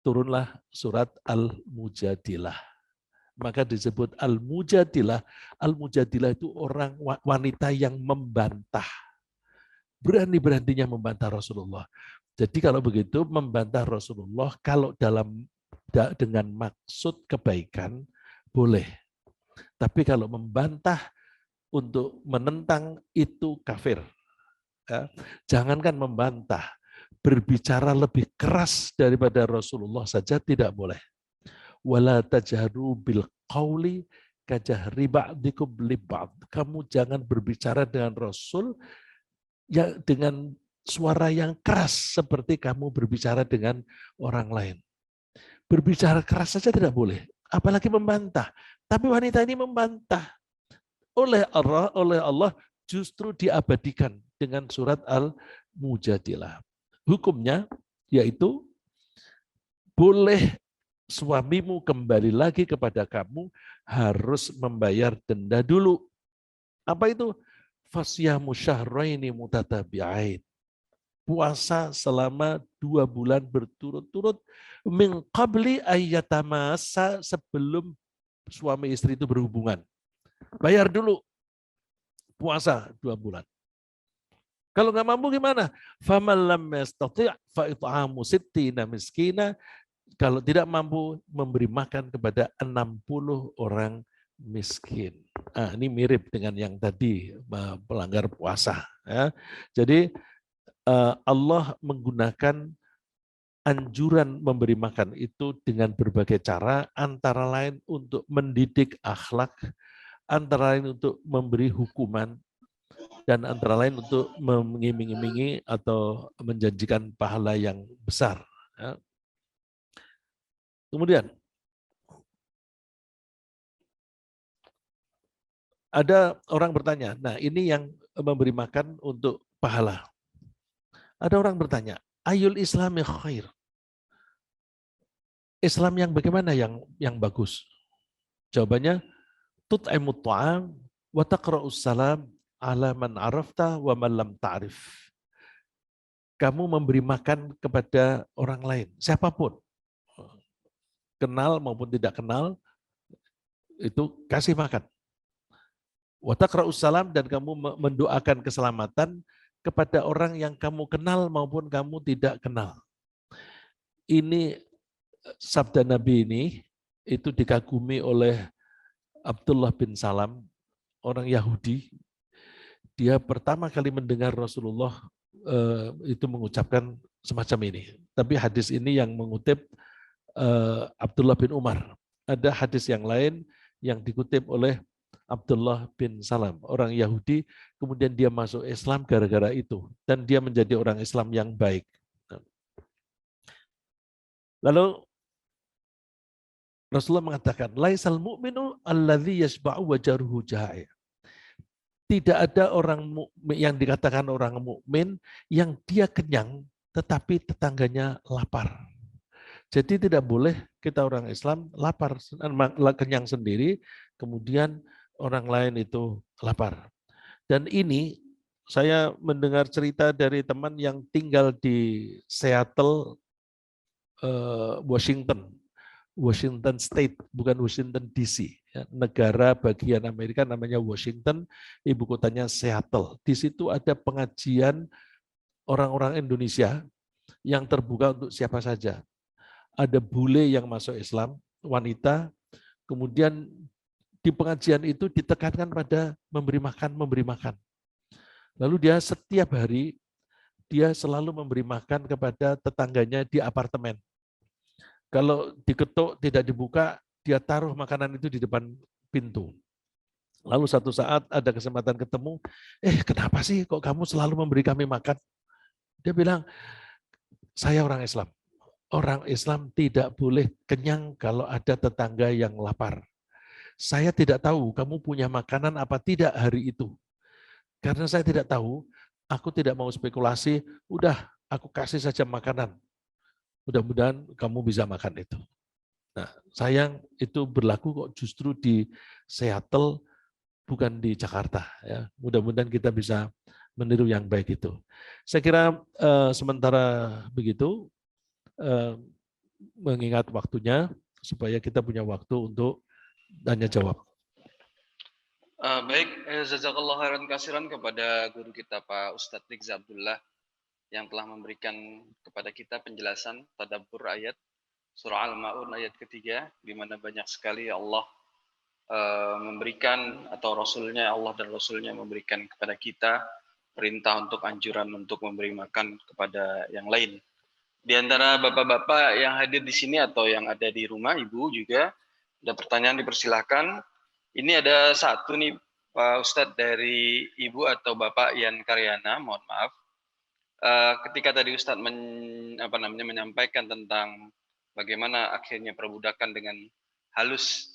Turunlah surat Al-Mujadilah. Maka disebut Al-Mujadilah. Al-Mujadilah itu orang wanita yang membantah. Berani-beraninya membantah Rasulullah. Jadi kalau begitu membantah Rasulullah kalau dengan maksud kebaikan boleh. Tapi kalau membantah untuk menentang itu kafir. Ya. Jangankan membantah, berbicara lebih keras daripada Rasulullah saja tidak boleh. Wala tajharu bil qauli kajahri ba'dikum li ba'd. Kamu jangan berbicara dengan Rasul ya dengan suara yang keras seperti kamu berbicara dengan orang lain. Berbicara keras saja tidak boleh, apalagi membantah. Tapi wanita ini membantah. Oleh Allah justru diabadikan dengan surat Al-Mujadilah. Hukumnya yaitu boleh suamimu kembali lagi kepada kamu, harus membayar denda dulu. Apa itu? Fasyamu syahraini mutatabi'ain. Puasa selama 2 bulan berturut-turut min qabli ayyatamasa, sebelum suami istri itu berhubungan. Bayar dulu puasa 2 bulan. Kalau nggak mampu gimana? Faman lam yastati' fa it'amu sittina miskina. Kalau tidak mampu, memberi makan kepada 60 orang miskin. Nah, ini mirip dengan yang tadi, pelanggar puasa. Ya. Jadi Allah menggunakan anjuran memberi makan itu dengan berbagai cara, antara lain untuk mendidik akhlak, antara lain untuk memberi hukuman, dan antara lain untuk mengiming-imingi atau menjanjikan pahala yang besar. Ya. Kemudian, ada orang bertanya, nah ini yang memberi makan untuk pahala. Ada orang bertanya, ayul islami khair? Islam yang bagaimana yang bagus? Jawabannya, tut'imut ta'am wa taqra'us salam ala man arafta wa man lam ta'rif. Kamu memberi makan kepada orang lain, siapapun, kenal maupun tidak kenal, itu kasih makan. Wa taqra'us salam, dan kamu mendoakan keselamatan kepada orang yang kamu kenal maupun kamu tidak kenal. Ini sabda Nabi ini itu dikagumi oleh Abdullah bin Salam, orang Yahudi. Dia pertama kali mendengar Rasulullah itu mengucapkan semacam ini. Tapi hadis ini yang mengutip Abdullah bin Umar. Ada hadis yang lain yang dikutip oleh Abdullah bin Salam, orang Yahudi, kemudian dia masuk Islam gara-gara itu, dan dia menjadi orang Islam yang baik. Lalu Rasulullah mengatakan, laisal mu'minu alladzi yashba'u wa jaruhu ja'i'. Tidak ada orang yang dikatakan orang mukmin yang dia kenyang tetapi tetangganya lapar. Jadi tidak boleh kita orang Islam lapar, kenyang sendiri, kemudian orang lain itu lapar. Dan ini saya mendengar cerita dari teman yang tinggal di Seattle, Washington State, bukan Washington DC. Negara bagian Amerika namanya Washington, ibu kotanya Seattle. Di situ ada pengajian orang-orang Indonesia yang terbuka untuk siapa saja. Ada bule yang masuk Islam, wanita, kemudian di pengajian itu ditekankan pada memberi makan. Lalu dia setiap hari, dia selalu memberi makan kepada tetangganya di apartemen. Kalau diketuk tidak dibuka, dia taruh makanan itu di depan pintu. Lalu satu saat ada kesempatan ketemu, kenapa sih kok kamu selalu memberi kami makan? Dia bilang, saya orang Islam. Orang Islam tidak boleh kenyang kalau ada tetangga yang lapar. Saya tidak tahu kamu punya makanan apa tidak hari itu. Karena saya tidak tahu, aku tidak mau spekulasi, udah aku kasih saja makanan. Mudah-mudahan kamu bisa makan itu. Nah, sayang itu berlaku kok justru di Seattle, bukan di Jakarta. Ya. Mudah-mudahan kita bisa meniru yang baik itu. Saya kira sementara begitu, mengingat waktunya, supaya kita punya waktu untuk tanya jawab. Baik, jazakallah khairan kasiran kepada guru kita Pak Ustadz Rizza Abdullah yang telah memberikan kepada kita penjelasan tadabbur ayat surah Al-Ma'un ayat ketiga, di mana banyak sekali Allah memberikan, atau Rasulnya, Allah dan Rasulnya memberikan kepada kita perintah untuk anjuran untuk memberi makan kepada yang lain. Di antara bapak-bapak yang hadir di sini atau yang ada di rumah, ibu juga, ada pertanyaan dipersilahkan. Ini ada satu nih Pak Ustadz dari ibu atau bapak Yan Karyana, mohon maaf. Ketika tadi Ustadz menyampaikan tentang bagaimana akhirnya perbudakan dengan halus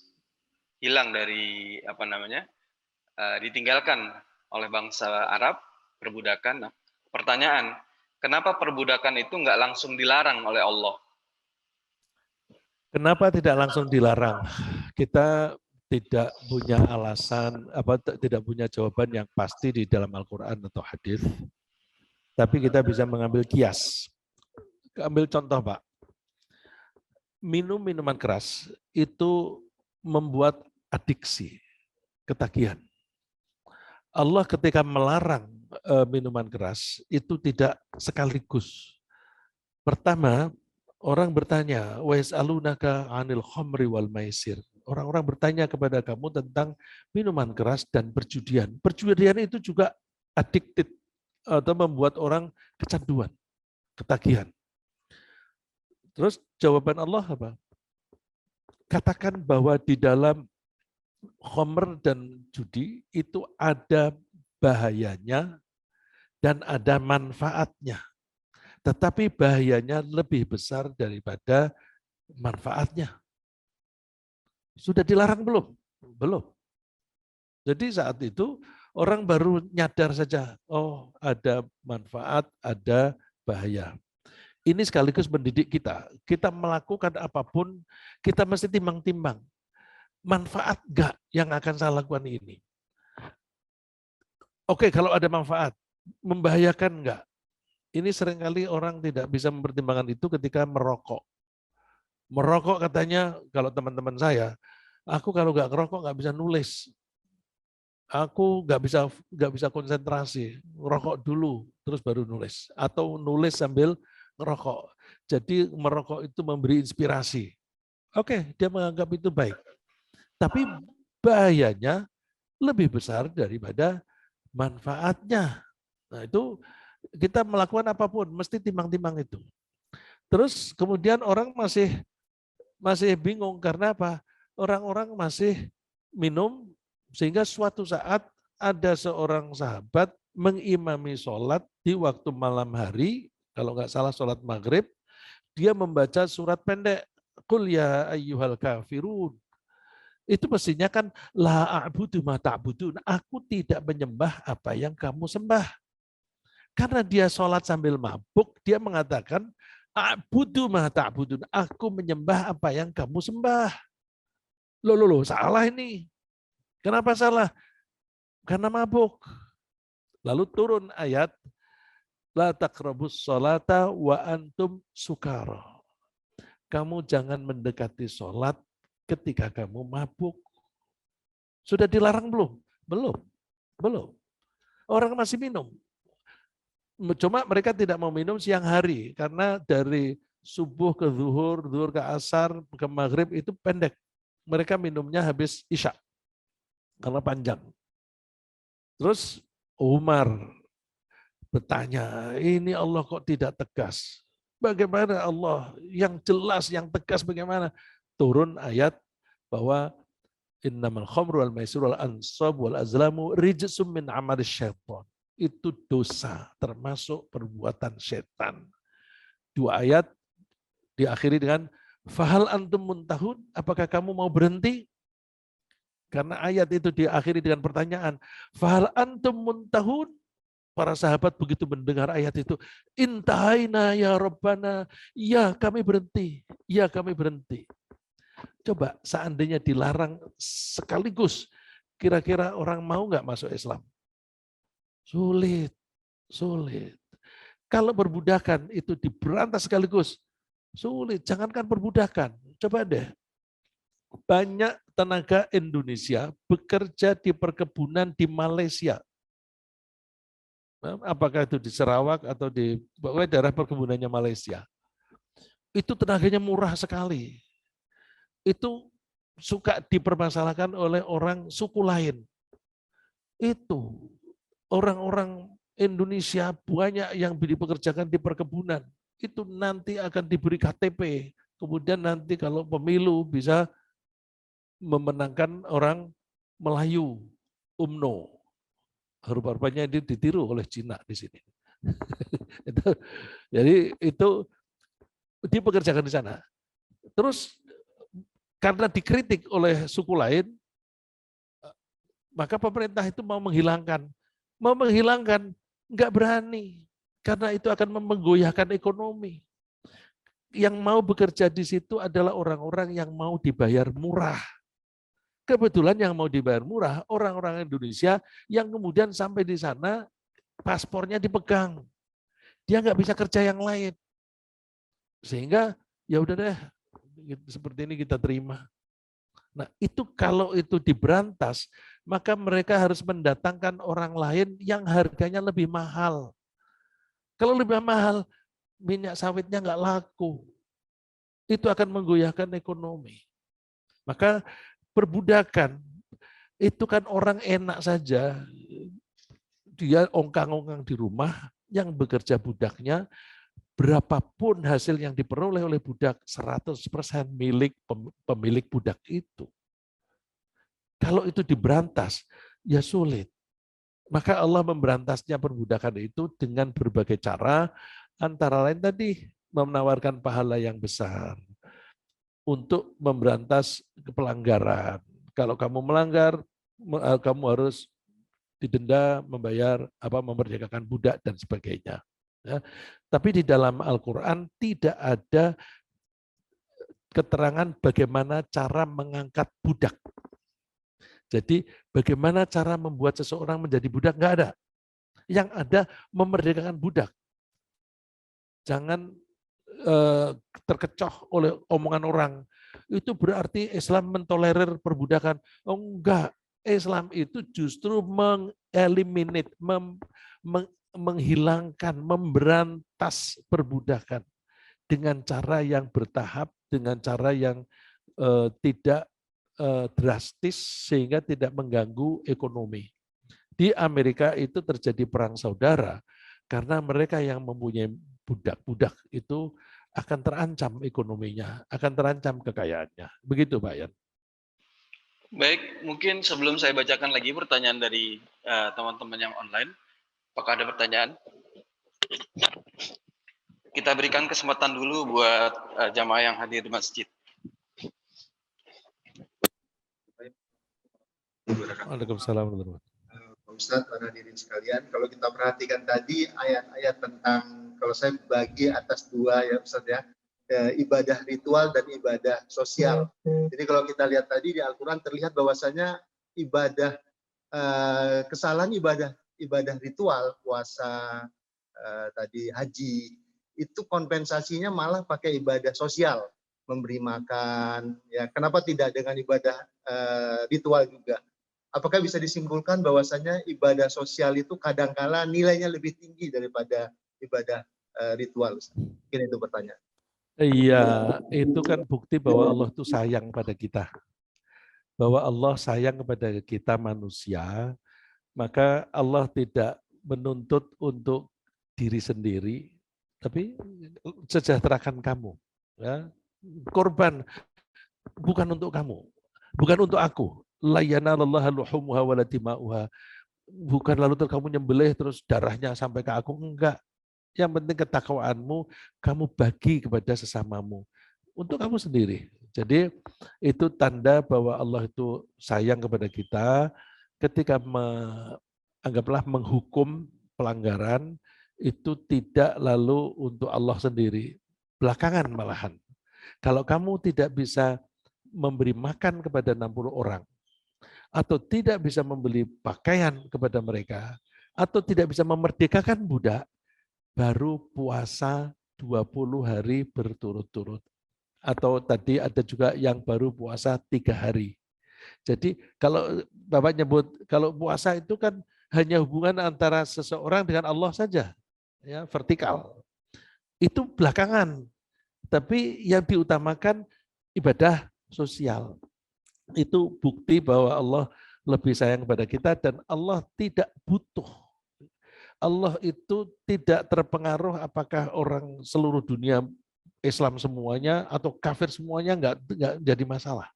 hilang dari ditinggalkan oleh bangsa Arab, perbudakan. Nah, pertanyaan, kenapa perbudakan itu nggak langsung dilarang oleh Allah? Kenapa tidak langsung dilarang? Kita tidak punya alasan, tidak punya jawaban yang pasti di dalam Al-Quran atau hadis, tapi kita bisa mengambil kias. Ambil contoh, Pak. Minum minuman keras itu membuat adiksi, ketagihan. Allah ketika melarang minuman keras itu tidak sekaligus. Pertama, orang bertanya, wa yas'alunaka 'anil khamri wal maisir. Orang-orang bertanya kepada kamu tentang minuman keras dan perjudian. Perjudian itu juga addicted atau membuat orang kecanduan, ketagihan. Terus jawaban Allah apa? Katakan bahwa di dalam khamr dan judi itu ada bahayanya dan ada manfaatnya. Tetapi bahayanya lebih besar daripada manfaatnya. Sudah dilarang belum? Belum. Jadi saat itu orang baru nyadar saja, oh ada manfaat, ada bahaya. Ini sekaligus mendidik kita. Kita melakukan apapun, kita mesti timbang-timbang. Manfaat enggak yang akan saya lakukan ini? Oke, kalau ada manfaat, membahayakan enggak? Ini seringkali orang tidak bisa mempertimbangkan itu ketika merokok. Merokok katanya, kalau teman-teman saya, aku kalau nggak ngerokok nggak bisa nulis. Aku nggak bisa konsentrasi, rokok dulu terus baru nulis, atau nulis sambil ngerokok. Jadi merokok itu memberi inspirasi. Oke, dia menganggap itu baik. Tapi bahayanya lebih besar daripada manfaatnya. Nah, itu kita melakukan apapun mesti timbang-timbang itu. Terus kemudian orang masih bingung karena apa? Orang-orang masih minum sehingga suatu saat ada seorang sahabat mengimami sholat di waktu malam hari, kalau nggak salah sholat maghrib, dia membaca surat pendek, Qul ya ayyuhal kafirun. Itu mestinya kan, la a'budu ma ta'budun, aku tidak menyembah apa yang kamu sembah. Karena dia sholat sambil mabuk, dia mengatakan, a'budu ma ta'budun, aku menyembah apa yang kamu sembah. Loh, salah ini. Kenapa salah? Karena mabuk. Lalu turun ayat, la taqrabus sholata wa antum sukara. Kamu jangan mendekati sholat ketika kamu mabuk. Sudah dilarang belum? Belum. Orang masih minum. Cuma mereka tidak mau minum siang hari, karena dari subuh ke zuhur, zuhur ke asar, ke maghrib itu pendek. Mereka minumnya habis isya, karena panjang. Terus Umar bertanya, ini Allah kok tidak tegas? Bagaimana Allah yang jelas, yang tegas bagaimana? Turun ayat bahwa innamal khamru wal maisir wal ansab wal azlamu rijsum min amali syaitan. Itu dosa, termasuk perbuatan setan. Dua ayat diakhiri dengan fahal antum muntahun, apakah kamu mau berhenti? Karena ayat itu diakhiri dengan pertanyaan, fahal antum muntahun? Para sahabat begitu mendengar ayat itu, intahaina ya Rabbana, ya kami berhenti, ya kami berhenti. Coba seandainya dilarang sekaligus, kira-kira orang mau nggak masuk Islam? Sulit. Kalau perbudakan itu diberantas sekaligus, sulit. Jangankan perbudakan, coba deh. Banyak tenaga Indonesia bekerja di perkebunan di Malaysia. Apakah itu di Sarawak atau di daerah perkebunannya Malaysia. Itu tenaganya murah sekali. Itu suka dipermasalahkan oleh orang suku lain. Itu orang-orang Indonesia banyak yang dipekerjakan di perkebunan. Itu nanti akan diberi KTP. Kemudian nanti kalau pemilu bisa memenangkan orang Melayu, UMNO. Rupa-rupanya ini ditiru oleh Cina di sini. Jadi itu dipekerjakan di sana. Terus karena dikritik oleh suku lain, maka pemerintah itu mau menghilangkan, nggak berani, karena itu akan menggoyahkan ekonomi. Yang mau bekerja di situ adalah orang-orang yang mau dibayar murah. Kebetulan yang mau dibayar murah orang-orang Indonesia yang kemudian sampai di sana paspornya dipegang. Dia nggak bisa kerja yang lain. Sehingga ya udah deh, seperti ini kita terima. Nah, itu kalau itu diberantas, maka mereka harus mendatangkan orang lain yang harganya lebih mahal. Kalau lebih mahal, minyak sawitnya nggak laku. Itu akan menggoyahkan ekonomi. Maka perbudakan, itu kan orang enak saja. Dia ongkang-ongkang di rumah, yang bekerja budaknya, berapapun hasil yang diperoleh oleh budak, 100% milik pemilik budak itu. Kalau itu diberantas, ya sulit. Maka Allah memberantasnya perbudakan itu dengan berbagai cara, antara lain tadi menawarkan pahala yang besar untuk memberantas pelanggaran. Kalau kamu melanggar, kamu harus didenda, membayar, memerdekakan budak dan sebagainya. Ya. Tapi di dalam Al-Quran tidak ada keterangan bagaimana cara mengangkat budak. Jadi bagaimana cara membuat seseorang menjadi budak, nggak ada. Yang ada memerdekakan budak. Jangan terkecoh oleh omongan orang. Itu berarti Islam mentolerir perbudakan. Oh enggak, Islam itu justru mengeliminate, menghilangkan, memberantas perbudakan dengan cara yang bertahap, dengan cara yang tidak drastis sehingga tidak mengganggu ekonomi. Di Amerika itu terjadi perang saudara karena mereka yang mempunyai budak-budak itu akan terancam ekonominya, akan terancam kekayaannya. Begitu, Pak Yan. Baik, mungkin sebelum saya bacakan lagi pertanyaan dari teman-teman yang online, apakah ada pertanyaan? Kita berikan kesempatan dulu buat jamaah yang hadir di masjid. Waalaikumsalam. Pak Ustadz, para hadirin sekalian, kalau kita perhatikan tadi ayat-ayat tentang, kalau saya bagi atas dua ya Ustadz ya, ibadah ritual dan ibadah sosial. Jadi kalau kita lihat tadi di Al-Quran terlihat bahwasanya ibadah, kesalahan ibadah ritual, puasa, tadi haji, itu kompensasinya malah pakai ibadah sosial, memberi makan, ya kenapa tidak dengan ibadah ritual juga? Apakah bisa disimpulkan bahwasanya ibadah sosial itu kadangkala nilainya lebih tinggi daripada ibadah ritual? Mungkin itu pertanyaan. Iya, itu kan bukti bahwa Allah itu sayang pada kita. Bahwa Allah sayang kepada kita manusia, maka Allah tidak menuntut untuk diri sendiri, tapi sejahterakan kamu. Ya. Korban bukan untuk kamu, bukan untuk aku. La yanalallaha luhumuha wala dima'uha. Bukan lalu terus kamu nyembelih terus darahnya sampai ke aku, enggak. Yang penting ketakwaanmu, kamu bagi kepada sesamamu. Untuk kamu sendiri. Jadi itu tanda bahwa Allah itu sayang kepada kita ketika anggaplah menghukum pelanggaran itu tidak lalu untuk Allah sendiri. Belakangan malahan. Kalau kamu tidak bisa memberi makan kepada 60 orang, atau tidak bisa membeli pakaian kepada mereka, atau tidak bisa memerdekakan budak, baru puasa 20 hari berturut-turut. Atau tadi ada juga yang baru puasa 3 hari. Jadi kalau Bapak nyebut, kalau puasa itu kan hanya hubungan antara seseorang dengan Allah saja, ya vertikal. Itu belakangan. Tapi yang diutamakan ibadah sosial. Itu bukti bahwa Allah lebih sayang kepada kita dan Allah tidak butuh. Allah itu tidak terpengaruh apakah orang seluruh dunia Islam semuanya atau kafir semuanya enggak jadi masalah.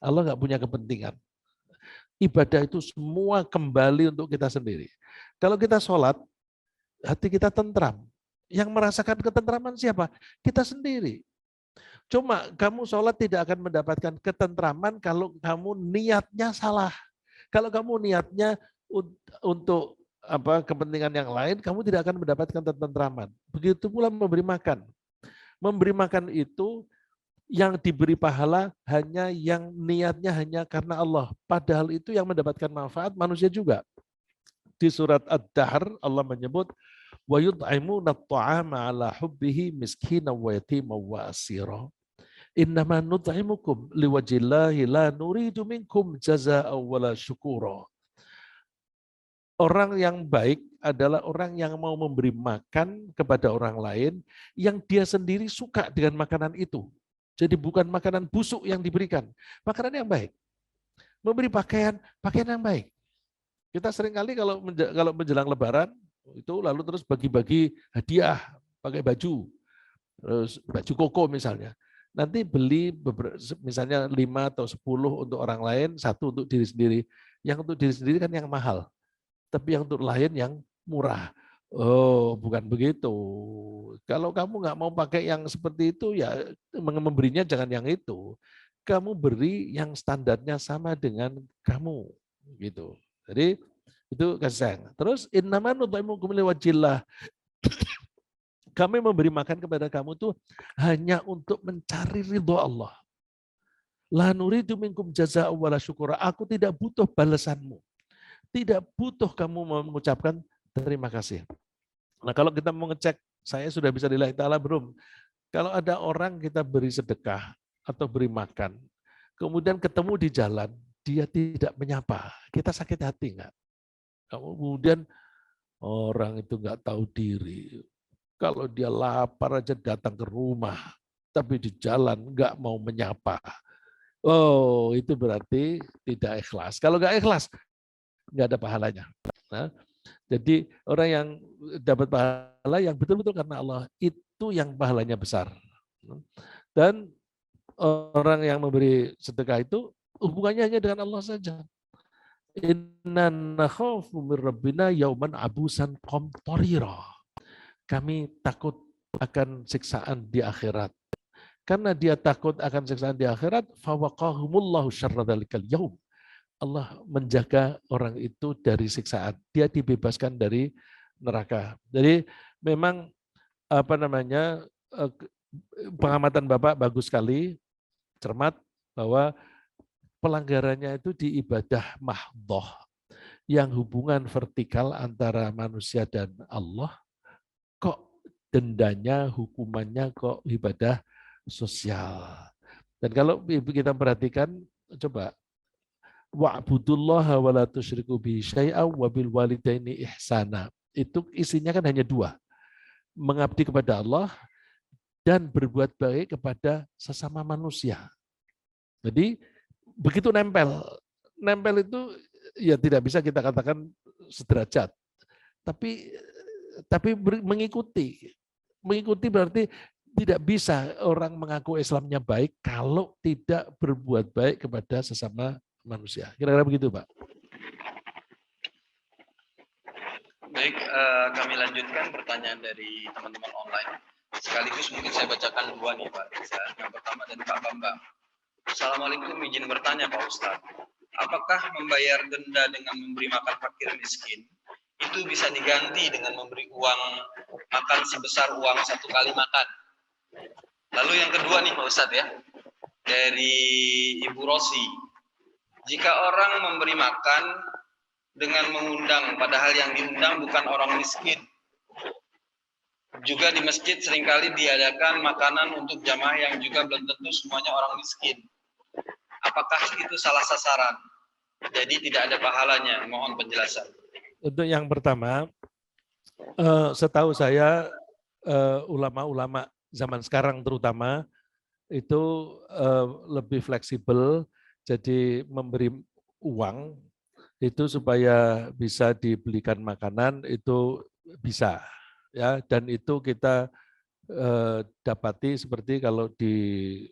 Allah enggak punya kepentingan. Ibadah itu semua kembali untuk kita sendiri. Kalau kita sholat, hati kita tentram. Yang merasakan ketentraman siapa? Kita sendiri. Cuma kamu sholat tidak akan mendapatkan ketentraman kalau kamu niatnya salah. Kalau kamu niatnya untuk kepentingan yang lain, kamu tidak akan mendapatkan ketentraman. Begitu pula memberi makan. Memberi makan itu yang diberi pahala hanya yang niatnya hanya karena Allah. Padahal itu yang mendapatkan manfaat manusia juga. Di surat Ad-Dahr Allah menyebut wa yut'imuna at-ta'ama 'ala hubbihi miskinan wa yatiman wa asira. Innama nut'imukum liwajillahi la nuridu minkum jazaa'an wala syukura. Orang yang baik adalah orang yang mau memberi makan kepada orang lain yang dia sendiri suka dengan makanan itu. Jadi bukan makanan busuk yang diberikan, makanan yang baik. Memberi pakaian yang baik. Kita seringkali kalau menjelang Lebaran itu lalu terus bagi-bagi hadiah, pakai baju, terus baju koko misalnya. Nanti beli misalnya 5 atau 10 untuk orang lain, 1 untuk diri sendiri. Yang untuk diri sendiri kan yang mahal. Tapi yang untuk lain yang murah. Oh, bukan begitu. Kalau kamu nggak mau pakai yang seperti itu, ya memberinya jangan yang itu. Kamu beri yang standarnya sama dengan kamu, gitu. Jadi itu kasih sayang. Terus innama nut'imukum liwajhillah. Kami memberi makan kepada kamu tuh hanya untuk mencari ridho Allah. La nuridu minkum jazaa'an wala syukura. Aku tidak butuh balasanmu. Tidak butuh kamu mengucapkan terima kasih. Nah, kalau kita mau ngecek, saya sudah bisa lillahi ta'ala belum? Kalau ada orang kita beri sedekah atau beri makan, kemudian ketemu di jalan, dia tidak menyapa, kita sakit hati enggak? Kemudian orang itu enggak tahu diri. Kalau dia lapar aja datang ke rumah, tapi di jalan enggak mau menyapa. Oh, itu berarti tidak ikhlas. Kalau enggak ikhlas, nggak ada pahalanya. Nah, jadi orang yang dapat pahala yang betul-betul karena Allah, itu yang pahalanya besar. Dan orang yang memberi sedekah itu hubungannya hanya dengan Allah saja. Inna nakhafu min rabbina yauman abusan qamtarira. Kami takut akan siksaan di akhirat. Karena dia takut akan siksaan di akhirat, fawaqahumullahu syarra dzalikal yaum. Allah menjaga orang itu dari siksaan. Dia dibebaskan dari neraka. Jadi memang pengamatan Bapak bagus sekali, cermat bahwa pelanggarannya itu di ibadah mahdhah yang hubungan vertikal antara manusia dan Allah, kok dendanya, hukumannya kok ibadah sosial. Dan kalau kita perhatikan, coba wa'budullaha wa la tusyriku bihi syai'an wa bil walidaini ihsana. Itu isinya kan hanya 2. Mengabdi kepada Allah dan berbuat baik kepada sesama manusia. Jadi begitu nempel. Nempel itu ya tidak bisa kita katakan sederajat. Tapi mengikuti. Mengikuti berarti tidak bisa orang mengaku Islamnya baik kalau tidak berbuat baik kepada sesama manusia. Kira-kira begitu, Pak. Baik, kami lanjutkan pertanyaan dari teman-teman online. Sekaligus mungkin saya bacakan 2 nih, Pak. Yang pertama dari Pak Bambang. Assalamualaikum, izin bertanya Pak Ustadz. Apakah membayar denda dengan memberi makan fakir miskin itu bisa diganti dengan memberi uang makan sebesar uang 1 kali makan? Lalu yang kedua nih Pak Ustadz ya, dari Ibu Rosi. Jika orang memberi makan dengan mengundang, padahal yang diundang bukan orang miskin. Juga di masjid seringkali diadakan makanan untuk jamaah yang juga belum tentu semuanya orang miskin. Apakah itu salah sasaran? Jadi tidak ada pahalanya. Mohon penjelasan. Untuk yang pertama, setahu saya ulama-ulama zaman sekarang terutama itu lebih fleksibel. Jadi memberi uang itu supaya bisa dibelikan makanan itu bisa, ya. Dan itu kita dapati seperti kalau di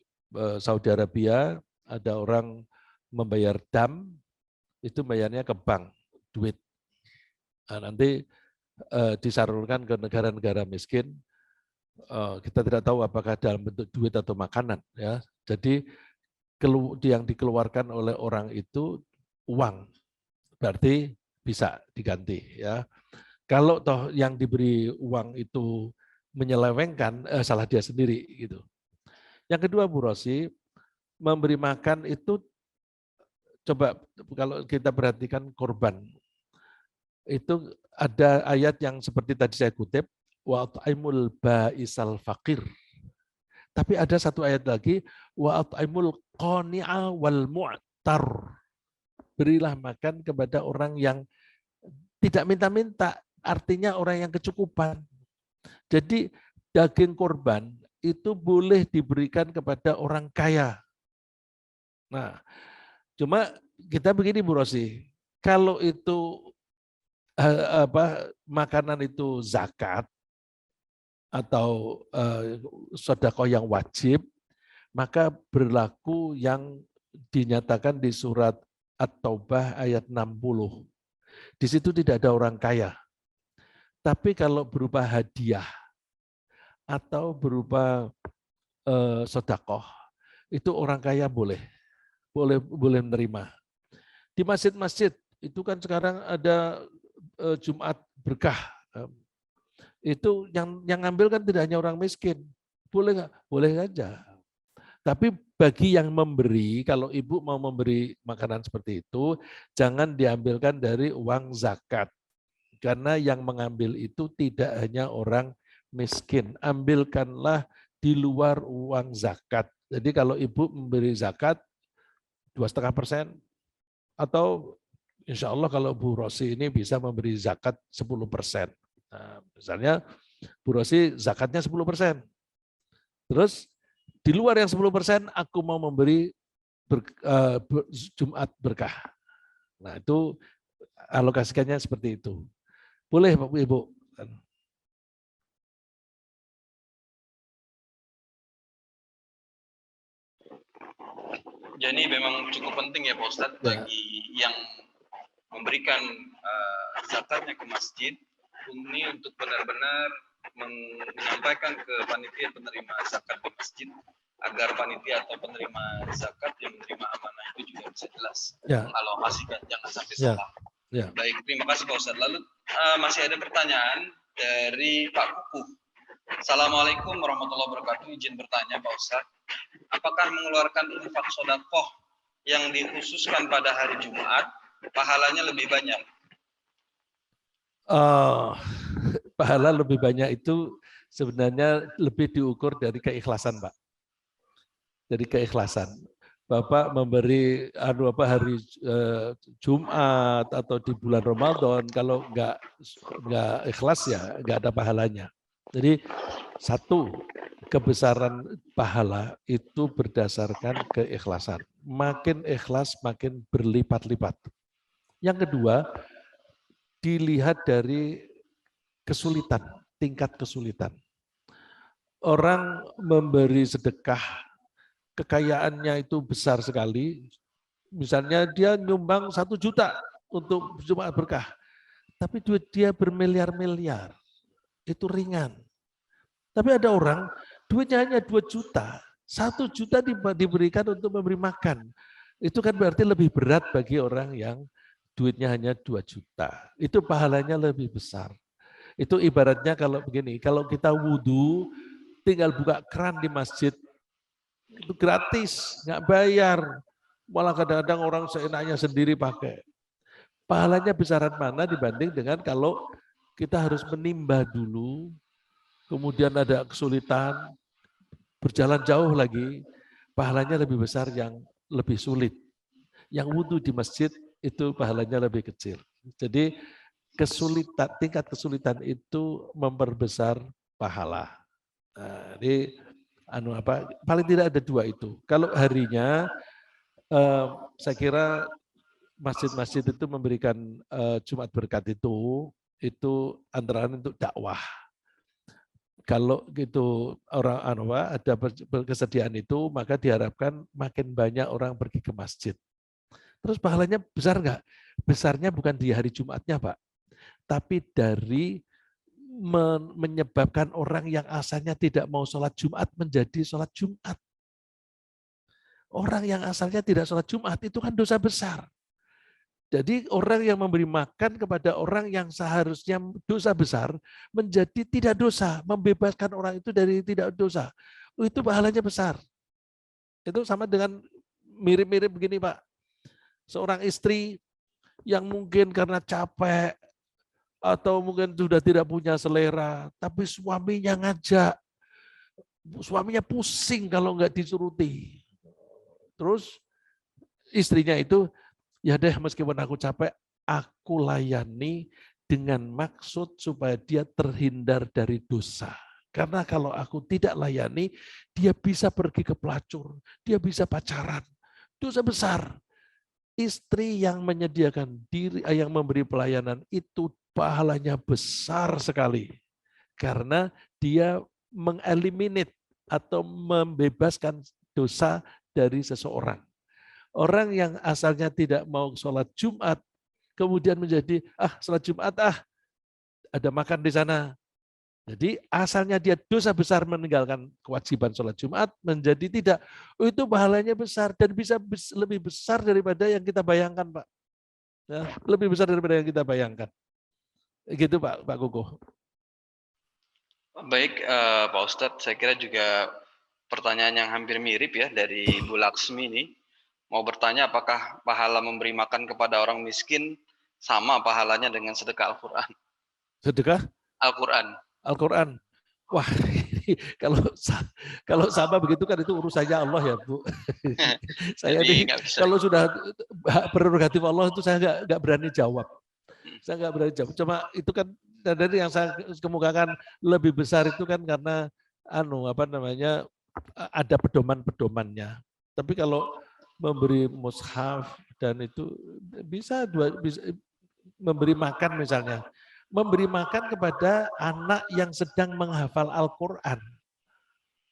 Saudi Arabia ada orang membayar dam, itu bayarnya ke bank, duit. Nah, nanti disalurkan ke negara-negara miskin. Kita tidak tahu apakah dalam bentuk duit atau makanan, ya. Jadi yang dikeluarkan oleh orang itu uang, berarti bisa diganti, ya. Kalau toh yang diberi uang itu menyelewengkan, salah dia sendiri gitu. Yang kedua Bu Rosi, memberi makan itu coba kalau kita perhatikan korban itu ada ayat yang seperti tadi saya kutip, wa at'imul ba'isal faqir. Tapi ada satu ayat lagi, wa at'imul qani'a wal mu'tar. Berilah makan kepada orang yang tidak minta-minta, artinya orang yang kecukupan. Jadi daging korban itu boleh diberikan kepada orang kaya. Nah, cuma kita begini Bu Rosi, kalau itu makanan itu zakat atau sedekah yang wajib, maka berlaku yang dinyatakan di surat At-Taubah ayat 60. Di situ tidak ada orang kaya. Tapi kalau berupa hadiah atau berupa sedekah, itu orang kaya boleh menerima. Di masjid-masjid itu kan sekarang ada Jumat berkah. Itu yang ngambil kan tidak hanya orang miskin. Boleh nggak? Boleh saja. Tapi bagi yang memberi, kalau ibu mau memberi makanan seperti itu, jangan diambilkan dari uang zakat. Karena yang mengambil itu tidak hanya orang miskin. Ambilkanlah di luar uang zakat. Jadi kalau ibu memberi zakat 2,5%, atau insya Allah kalau Bu Rosi ini bisa memberi zakat 10%. Nah, misalnya Bu Rosi zakatnya 10%. Terus di luar yang 10% aku mau memberi Jumat berkah. Nah itu alokasikannya seperti itu. Boleh Bapak Ibu. Jadi memang cukup penting ya Pak Ustadz bagi yang memberikan zakatnya ke masjid, ini untuk benar-benar menyampaikan ke panitia penerima zakat di masjid, agar panitia atau penerima zakat yang menerima amanah itu juga bisa jelas mengalokasikan, jangan sampai salah. Baik, terima kasih Pak Ustadz. Lalu masih ada pertanyaan dari Pak Kuku. Assalamualaikum warahmatullahi wabarakatuh. Izin bertanya Pak Ustadz, apakah mengeluarkan infak sedekah yang dikhususkan pada hari Jumat pahalanya lebih banyak? Pahala lebih banyak itu sebenarnya lebih diukur dari keikhlasan, Pak. Dari keikhlasan. Bapak memberi hari Jumat atau di bulan Ramadan, kalau nggak ikhlas ya nggak ada pahalanya. Jadi satu, kebesaran pahala itu berdasarkan keikhlasan. Makin ikhlas makin berlipat-lipat. Yang kedua, dilihat dari kesulitan, tingkat kesulitan. Orang memberi sedekah, kekayaannya itu besar sekali, misalnya dia nyumbang 1 juta untuk Jumat berkah, tapi duit dia bermiliar-miliar, itu ringan. Tapi ada orang duitnya hanya 2 juta, 1 juta diberikan untuk memberi makan, itu kan berarti lebih berat bagi orang yang duitnya hanya 2 juta, itu pahalanya lebih besar. Itu ibaratnya kalau begini, kalau kita wudhu, tinggal buka keran di masjid, itu gratis, nggak bayar. Malah kadang-kadang orang seenaknya sendiri pakai. Pahalanya besaran mana dibanding dengan kalau kita harus menimba dulu, kemudian ada kesulitan, berjalan jauh lagi, pahalanya lebih besar yang lebih sulit. Yang wudhu di masjid itu pahalanya lebih kecil. Jadi kesulitan, tingkat kesulitan itu memperbesar pahala. Nah, jadi paling tidak ada 2 itu. Kalau harinya, saya kira masjid-masjid itu memberikan Jumat berkat itu antara lain untuk dakwah. Kalau gitu orang ada kesediaan itu, maka diharapkan makin banyak orang pergi ke masjid. Terus pahalanya besar nggak? Besarnya bukan di hari Jumatnya, Pak, tapi dari menyebabkan orang yang asalnya tidak mau sholat Jumat menjadi sholat Jumat. Orang yang asalnya tidak sholat Jumat itu kan dosa besar. Jadi orang yang memberi makan kepada orang yang seharusnya dosa besar menjadi tidak dosa, membebaskan orang itu dari tidak dosa. Itu pahalanya besar. Itu sama dengan mirip-mirip begini, Pak. Seorang istri yang mungkin karena capek atau mungkin sudah tidak punya selera, tapi suaminya ngajak, suaminya pusing kalau nggak disuruti. Terus istrinya itu, ya deh meskipun aku capek, aku layani dengan maksud supaya dia terhindar dari dosa. Karena kalau aku tidak layani, dia bisa pergi ke pelacur, dia bisa pacaran. Dosa besar. Istri yang menyediakan diri, yang memberi pelayanan itu pahalanya besar sekali. Karena dia mengeliminate atau membebaskan dosa dari seseorang. Orang yang asalnya tidak mau sholat Jumat, kemudian menjadi, sholat Jumat, ada makan di sana. Jadi asalnya dia dosa besar meninggalkan kewajiban sholat Jumat, menjadi tidak. Itu pahalanya besar dan bisa lebih besar daripada yang kita bayangkan, Pak. Ya, lebih besar daripada yang kita bayangkan. Gitu Pak Kukuh. Baik, Pak Ustadz, saya kira juga pertanyaan yang hampir mirip ya dari Bu Laksmi ini. Mau bertanya apakah pahala memberi makan kepada orang miskin sama pahalanya dengan sedekah Al-Quran? Sedekah? Al-Quran. Al-Quran. Wah, kalau sama begitu kan itu urusannya Allah ya, Bu. Saya ini kalau sudah prerogatif Allah itu saya nggak berani jawab. Saya nggak berani jawab. Cuma itu kan dari yang saya kemukakan lebih besar itu kan karena ada pedoman-pedomannya. Tapi kalau memberi mushaf dan itu bisa memberi makan misalnya. Memberi makan kepada anak yang sedang menghafal Al-Quran.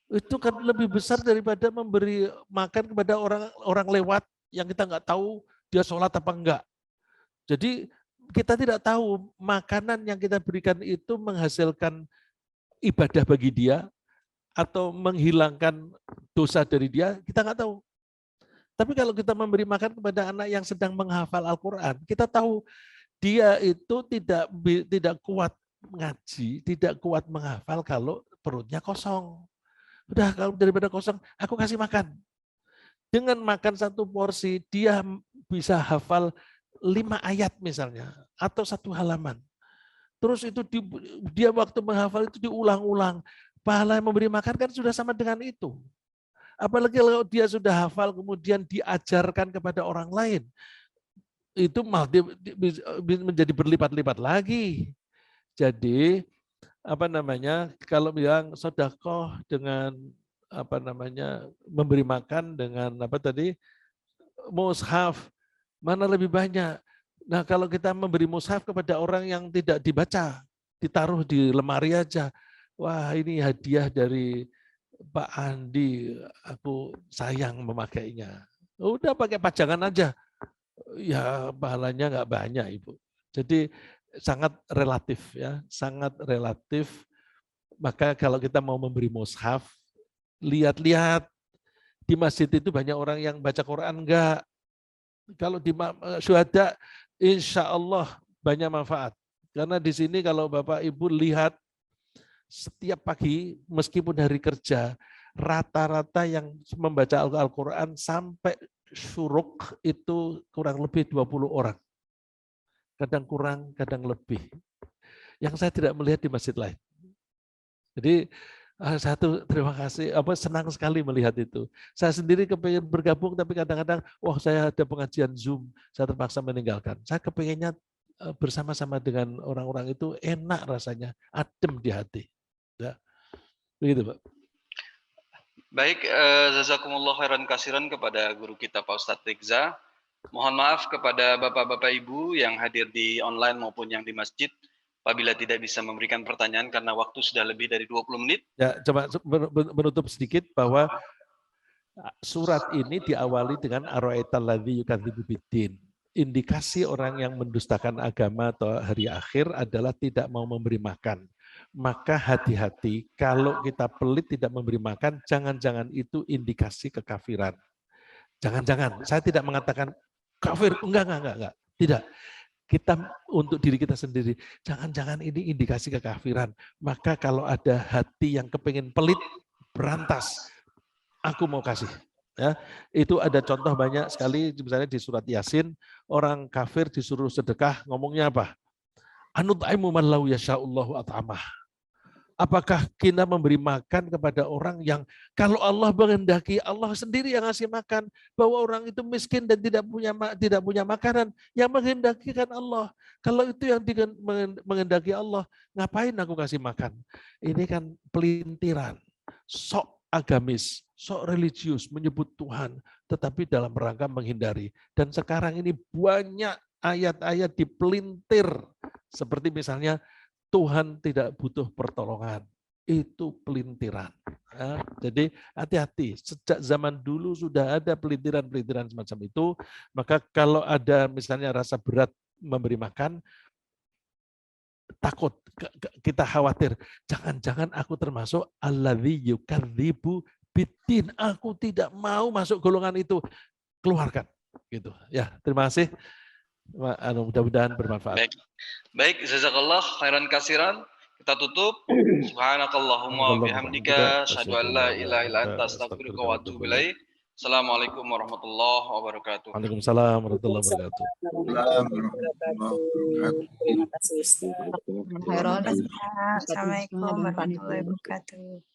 Itu kan lebih besar daripada memberi makan kepada orang lewat yang kita nggak tahu dia sholat apa enggak. Jadi kita tidak tahu makanan yang kita berikan itu menghasilkan ibadah bagi dia atau menghilangkan dosa dari dia, kita nggak tahu. Tapi kalau kita memberi makan kepada anak yang sedang menghafal Al-Quran, kita tahu dia itu tidak kuat ngaji, tidak kuat menghafal kalau perutnya kosong. Udah kalau daripada kosong, aku kasih makan. Dengan makan satu porsi, dia bisa hafal 5 ayat misalnya, atau 1 halaman. Terus itu dia waktu menghafal itu diulang-ulang. Pahala memberi makan kan sudah sama dengan itu. Apalagi kalau dia sudah hafal kemudian diajarkan kepada orang lain. Itu malah menjadi berlipat-lipat lagi. Jadi kalau bilang sedekah dengan memberi makan dengan mushaf, mana lebih banyak? Nah, kalau kita memberi mushaf kepada orang yang tidak dibaca, ditaruh di lemari aja. Wah, ini hadiah dari Pak Andi, aku sayang memakainya. Udah pakai pajangan aja. Ya pahalanya nggak banyak Ibu. Jadi sangat relatif ya, sangat relatif. Maka kalau kita mau memberi mushaf, lihat-lihat di masjid itu banyak orang yang baca Quran enggak. Kalau di syuhada, insya Allah banyak manfaat. Karena di sini kalau Bapak Ibu lihat setiap pagi meskipun hari kerja, rata-rata yang membaca Al-Quran sampai syuruk itu kurang lebih 20 orang. Kadang kurang, kadang lebih. Yang saya tidak melihat di masjid lain. Jadi terima kasih, senang sekali melihat itu. Saya sendiri kepengen bergabung, tapi kadang-kadang, saya ada pengajian Zoom, saya terpaksa meninggalkan. Saya kepengennya bersama-sama dengan orang-orang itu enak rasanya, adem di hati. Ya. Begitu, Pak. Baik, jazakumullah khairan kasiran kepada guru kita Pak Ustadz Tigza. Mohon maaf kepada Bapak-Bapak Ibu yang hadir di online maupun yang di masjid apabila tidak bisa memberikan pertanyaan karena waktu sudah lebih dari 20 menit. Ya, coba menutup sedikit bahwa surat ini diawali dengan ara'aital ladzi yukadzibu biddin. Indikasi orang yang mendustakan agama atau hari akhir adalah tidak mau memberi makan. Maka hati-hati, kalau kita pelit tidak memberi makan, jangan-jangan itu indikasi kekafiran. Jangan-jangan, saya tidak mengatakan kafir, enggak. Tidak. Kita untuk diri kita sendiri, jangan-jangan ini indikasi kekafiran. Maka kalau ada hati yang kepingin pelit, berantas, aku mau kasih. Ya, itu ada contoh banyak sekali, misalnya di surat Yasin, orang kafir disuruh sedekah, ngomongnya apa? Anut'imu man law yasha'ullahu at'amah. Apakah kita memberi makan kepada orang yang kalau Allah menghendaki, Allah sendiri yang ngasih makan, bahwa orang itu miskin dan tidak punya makanan, yang menghendaki kan Allah. Kalau itu yang menghendaki Allah, ngapain aku kasih makan? Ini kan pelintiran, sok agamis, sok religius, menyebut Tuhan, tetapi dalam rangka menghindari. Dan sekarang ini banyak ayat-ayat dipelintir, seperti misalnya Tuhan tidak butuh pertolongan. Itu pelintiran. Ya, jadi hati-hati. Sejak zaman dulu sudah ada pelintiran-pelintiran semacam itu. Maka kalau ada misalnya rasa berat memberi makan, takut, kita khawatir. Jangan-jangan aku termasuk alladzi yukadzibu biddin. Aku tidak mau masuk golongan itu. Keluarkan. Gitu. Ya, terima kasih. Mudah-mudahan bermanfaat. Baik, jazakallah khairan kasiran. Kita tutup. Subhanakallahumma bihamdika asyhadu an la ilaha illa anta astaghfiruka wa atubu ilaik. Assalamualaikum warahmatullahi wabarakatuh. Waalaikumsalam warahmatullahi wabarakatuh. Terima kasih Ustaz. Assalamualaikum warahmatullahi wabarakatuh.